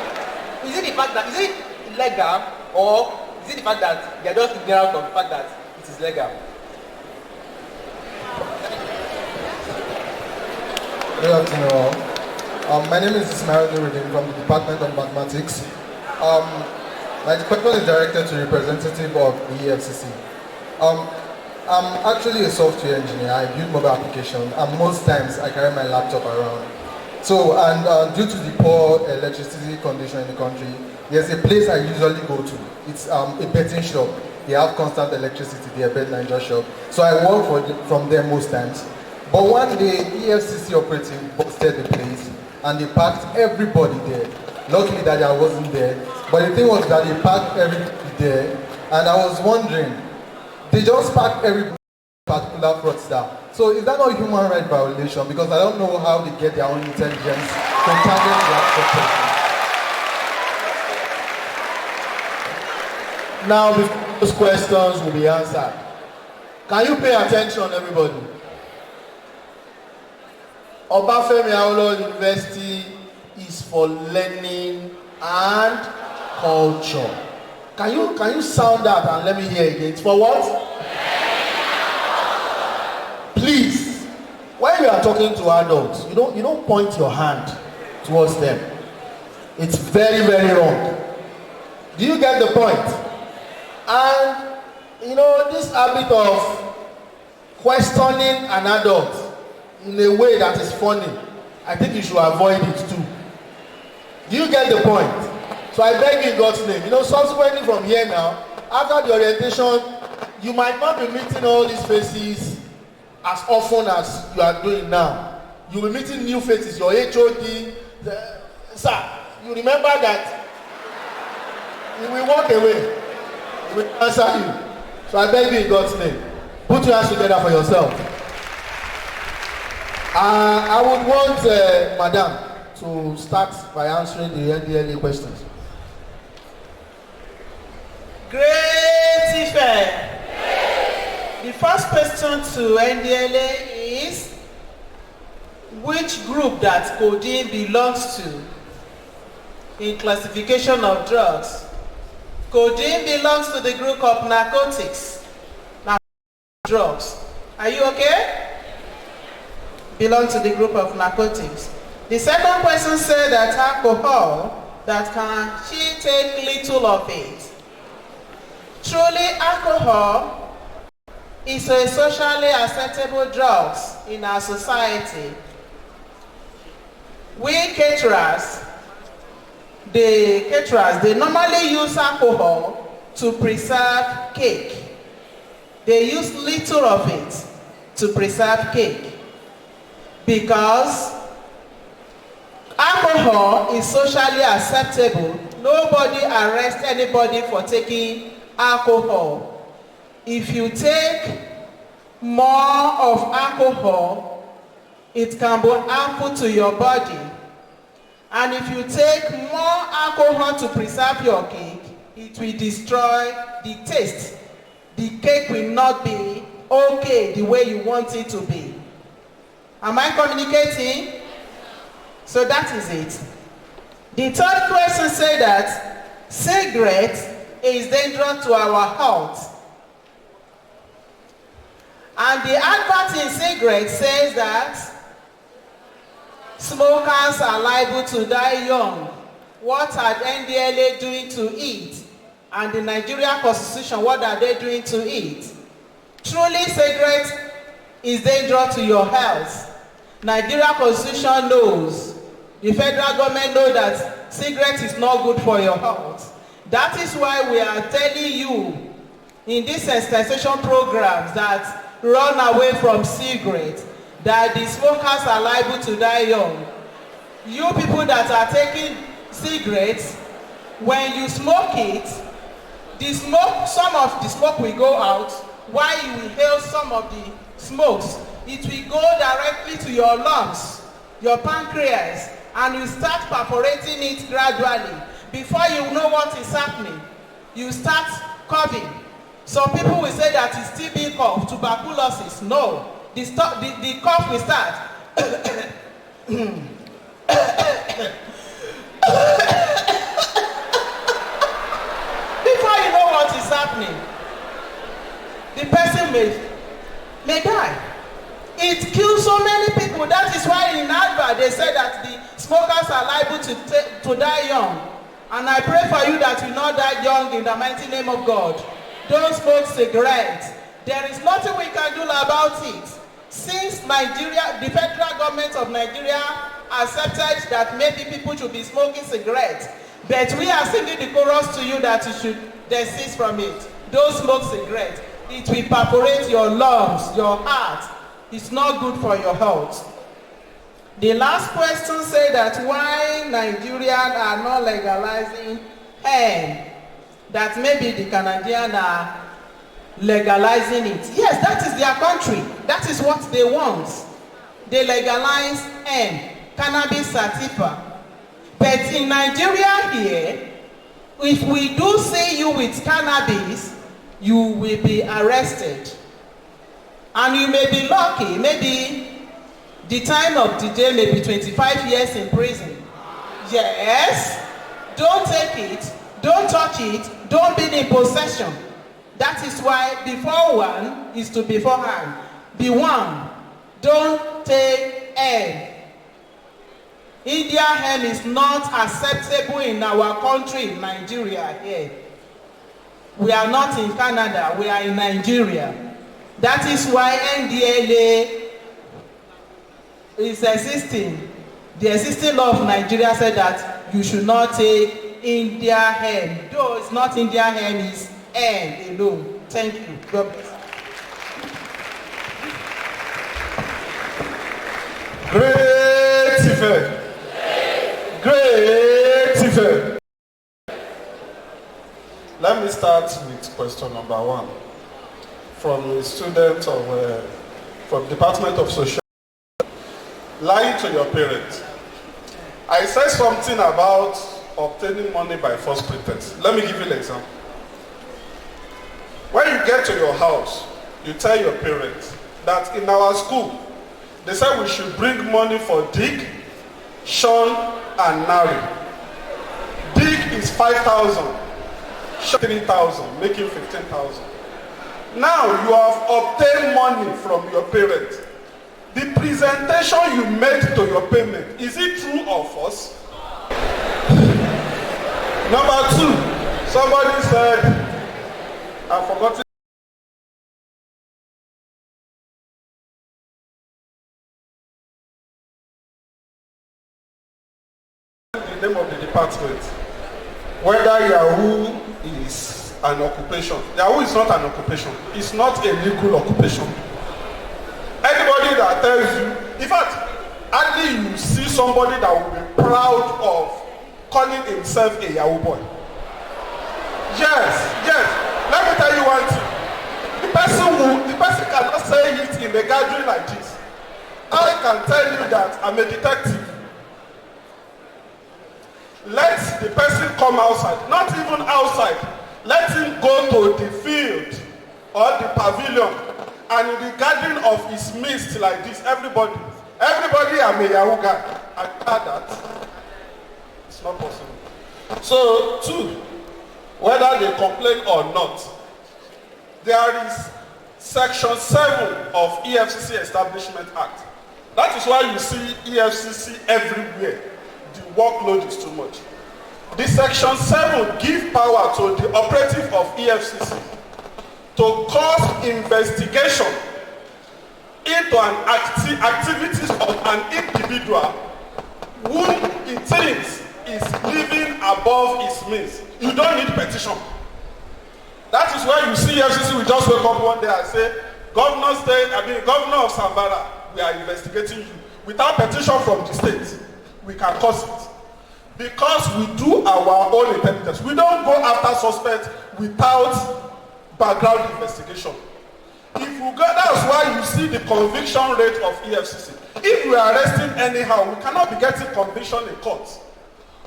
[SPEAKER 12] Is it the fact that, is it illegal, or is it the fact that they're just ignorant of the fact that it is legal?
[SPEAKER 13] Good afternoon. My name is Ismail Nuruddin from the Department of Mathematics. My question is directed to the representative of the EFCC. I'm actually a software engineer. I build mobile applications, and most times I carry my laptop around. So, and due to the poor electricity condition in the country, there's a place I usually go to. It's a betting shop. They have constant electricity. They are Bet Ninja shop. So I work from there most times. But one day, EFCC operative busted the place, and they parked everybody there. Luckily that I wasn't there. But the thing was that they parked everybody there, and I was wondering, they just parked every particular fraudster. So is that not a human rights violation? Because I don't know how they get their own intelligence to target that person.
[SPEAKER 2] Now those questions will be answered. Can you pay attention, everybody? Obafemi Awolowo University is for learning and culture. Can you sound that and let me hear it again? It's for what? Please, when you are talking to adults, you don't point your hand towards them. It's very, very wrong. Do you get the point? And this habit of questioning an adult in a way that is funny, I think you should avoid it too. Do you get the point? So I beg you in God's name. Subsequently from here now, after the orientation, you might not be meeting all these faces as often as you are doing now. You'll be meeting new faces, your HOD. Sir, you remember that he will walk away. He will answer you. So I beg you in God's name, put your hands together for yourself. I would want Madam to start by answering the NDLA questions.
[SPEAKER 7] Great IFE. The first question to NDLA is, which group that codeine belongs to in classification of drugs? Codeine belongs to the group of narcotics, drugs. Are you okay? Belongs to the group of narcotics. The second question said that alcohol, that can she take little of it? Truly, alcohol is a socially acceptable drug in our society. We caterers, they normally use alcohol to preserve cake. They use little of it to preserve cake because alcohol is socially acceptable. Nobody arrests anybody for taking alcohol. If you take more of alcohol, it can be harmful to your body. And if you take more alcohol to preserve your cake, it will destroy the taste. The cake will not be okay the way you want it to be. Am I communicating? So that is it. The third question said that cigarette is dangerous to our health. And the advert in cigarettes says that smokers are liable to die young. What are NDLA doing to it? And the Nigerian Constitution, what are they doing to it? Truly, cigarette is dangerous to your health. Nigerian Constitution knows. The federal government knows that cigarette is not good for your health. That is why we are telling you in these sensitization programs that run away from cigarettes, that the smokers are liable to die young. You people that are taking cigarettes, when you smoke it, some of the smoke will go out, while you inhale some of the smokes, it will go directly to your lungs, your pancreas, and you start perforating it gradually. Before you know what is happening, you start coughing. Some people will say that it's TB cough, tuberculosis. No, the cough will start. Before you know what is happening, the person may die. It kills so many people. That is why in advert they say that the smokers are liable to die young. And I pray for you that you not die young in the mighty name of God. Don't smoke cigarettes.
[SPEAKER 14] There is nothing we can do about it. Since Nigeria, the federal government of Nigeria accepted that maybe people should be smoking cigarettes, but we are singing the chorus to you that you should desist from it. Don't smoke cigarettes. It will perforate your lungs, your heart. It's not good for your health. The last question said that why Nigerians are not legalizing hemp, that maybe the Canadians are legalizing it. Yes, that is their country. That is what they want. They legalize hemp, cannabis sativa. But in Nigeria here, if we do see you with cannabis, you will be arrested. And you may be lucky, maybe the time of the day may be 25 years in prison. Yes, don't take it, don't touch it, don't be in possession. That is why before one is to beforehand. Be one, don't take hemp. India hemp is not acceptable in our country, Nigeria here. We are not in Canada, we are in Nigeria. That is why NDLA is existing. The existing law of Nigeria said that you should not take India hemp. Though it's not India hemp, it's hemp alone. Thank you. God bless.
[SPEAKER 1] Great IFE. Great IFE. Let me start with question number 1 from a student of from Department of Social. Lying to your parents. I said something about obtaining money by false pretense. Let me give you an example. When you get to your house, you tell your parents that in our school, they said we should bring money for Dick, Sean, and Nari. Dick is 5,000, Sean 3,000, making 15,000. Now you have obtained money from your parents. The presentation you made to your payment, is it true or false? Number 2, somebody said, I forgot the name of the department. Whether Yahoo is an occupation. Yahoo is not an occupation. It's not a legal occupation. Anybody that tells you, in fact, hardly you see somebody that will be proud of calling himself a Yahoo boy. Yes. Let me tell you one thing. The person cannot say it in a gathering like this. I can tell you that I'm a detective. Let the person come outside, not even outside. Let him go to the field or the pavilion, and in the gathering of his midst like this, everybody, I'm a Yahoo guy. I heard that. It's not possible. So, 2, whether they complain or not, there is Section 7 of EFCC Establishment Act. That is why you see EFCC everywhere. The workload is too much. The Section 7 gives power to the operative of EFCC to cause investigation into an activities of an individual whom he thinks is living above his means. You don't need petition. That is why you see EFCC will just wake up one day and say, Governor of Sambara, we are investigating you. Without petition from the state, we can cause it. Because we do our own intelligence. We don't go after suspects without background investigation. If we go, that's why you see the conviction rate of EFCC. If we are arresting anyhow, we cannot be getting conviction in court.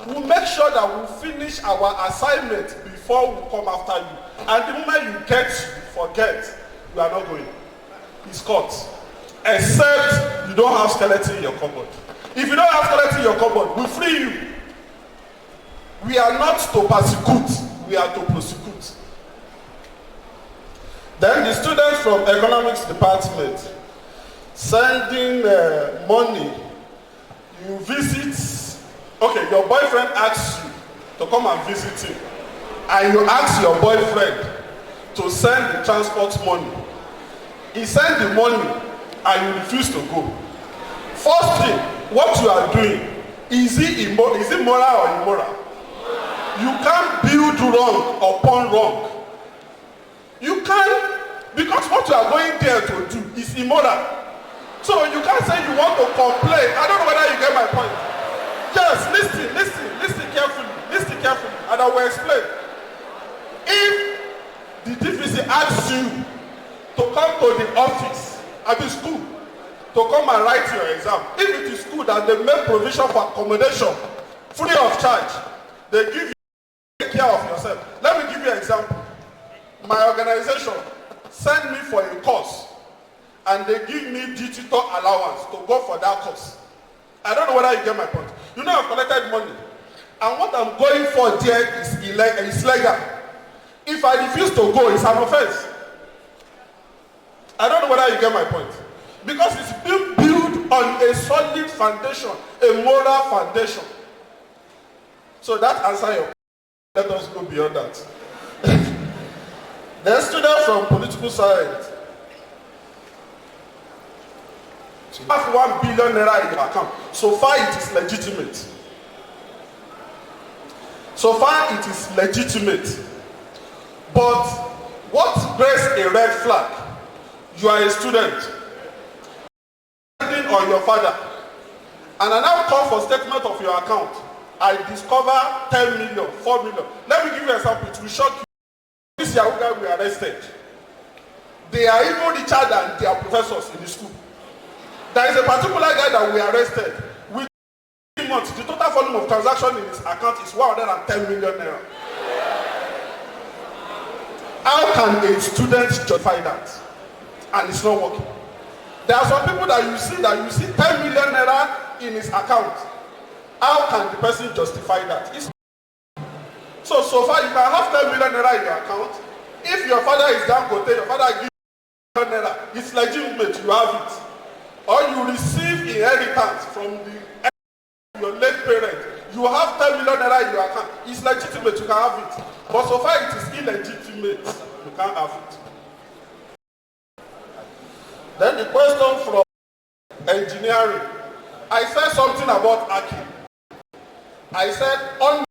[SPEAKER 1] We'll make sure that we finish our assignment before we come after you. And the moment you forget, you are not going. It's court. Except you don't have skeleton in your cupboard. If you don't have skeleton in your cupboard, we'll free you. We are not to persecute, we are to prosecute. Then the students from economics department sending money, you visit, okay, your boyfriend asks you to come and visit him, and you ask your boyfriend to send the transport money. he sent the money and you refuse to go. First thing, what you are doing, is it moral or immoral? You can't build wrong upon wrong. You can't, because what you are going there to do is immoral. So you can't say you want to complain. I don't know whether you get my point. Yes, listen carefully, and I will explain. If the DVC asks you to come to the office at the school to come and write your exam, if it is school that they make provision for accommodation free of charge, they give you take care of yourself. Let me give you an example. My organization sent me for a course and they give me digital allowance to go for that course. I don't know whether you get my point. You know I've collected money and what I'm going for there is legal. If I refuse to go, it's an offense. I don't know whether you get my point. Because it's being built on a solid foundation, a moral foundation. So that answer your question. Let us go beyond that. The student from political science. You have 1 billion naira in your account. So far it is legitimate. So far it is legitimate. But what raised a red flag? You are a student. On your father. And I now call for statement of your account. I discover 10 million, 4 million. Let me give you an example. It will shock you. This Yahoo guy we arrested. They are even richer than their professors in the school. There is a particular guy that we arrested. With 3 months, the total volume of transaction in his account is 110 million naira. How can a student justify that? And it's not working. There are some people that you see 10 million naira in his account. How can the person justify that? So far you can have 10 million naira in your account. If your father is Dangote, your father gives you 10 million naira, it's legitimate, you have it. Or you receive inheritance from your late parent. You have 10 million naira in your account. It's legitimate, you can have it. But so far it is illegitimate, you can't have it. Then the question from engineering. I said something about hacking. I said on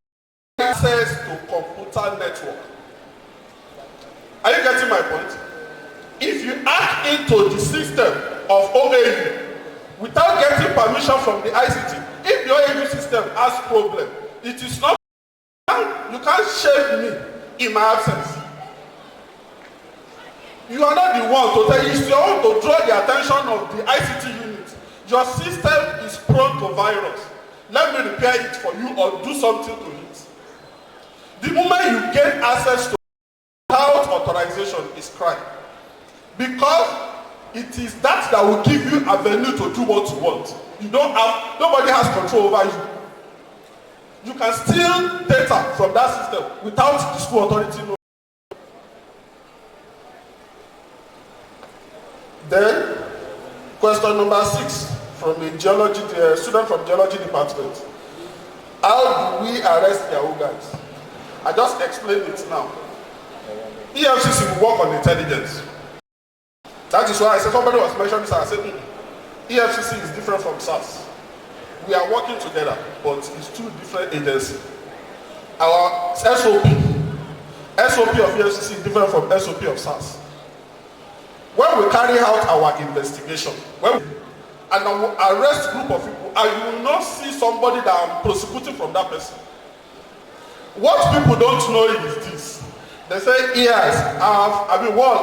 [SPEAKER 1] access to computer network. Are you getting my point? If you hack into the system of OAU without getting permission from the ICT, if the OAU system has problem, it is not, you can't shame me in my absence. You are not the one to tell you, it's your own to draw the attention of the ICT unit. Your system is prone to virus. Let me repair it for you or do something to it. The moment you gain access to without authorization is crime. Because it is that will give you avenue to do what you want. Nobody has control over you. You can steal data from that system without the school authority knowing. Then, question number 6 from a student from geology department. How do we arrest Yahoo guys? I just explained it now. EFCC will work on intelligence. That is why I said somebody was mentioning this. I said EFCC is different from SARS. We are working together, but it's 2 different agencies. Our SOP of EFCC is different from SOP of SARS. When we carry out our investigation, and I will arrest a group of people, I will not see somebody that I'm prosecuting from that person. What people don't know is this. They say, yes, what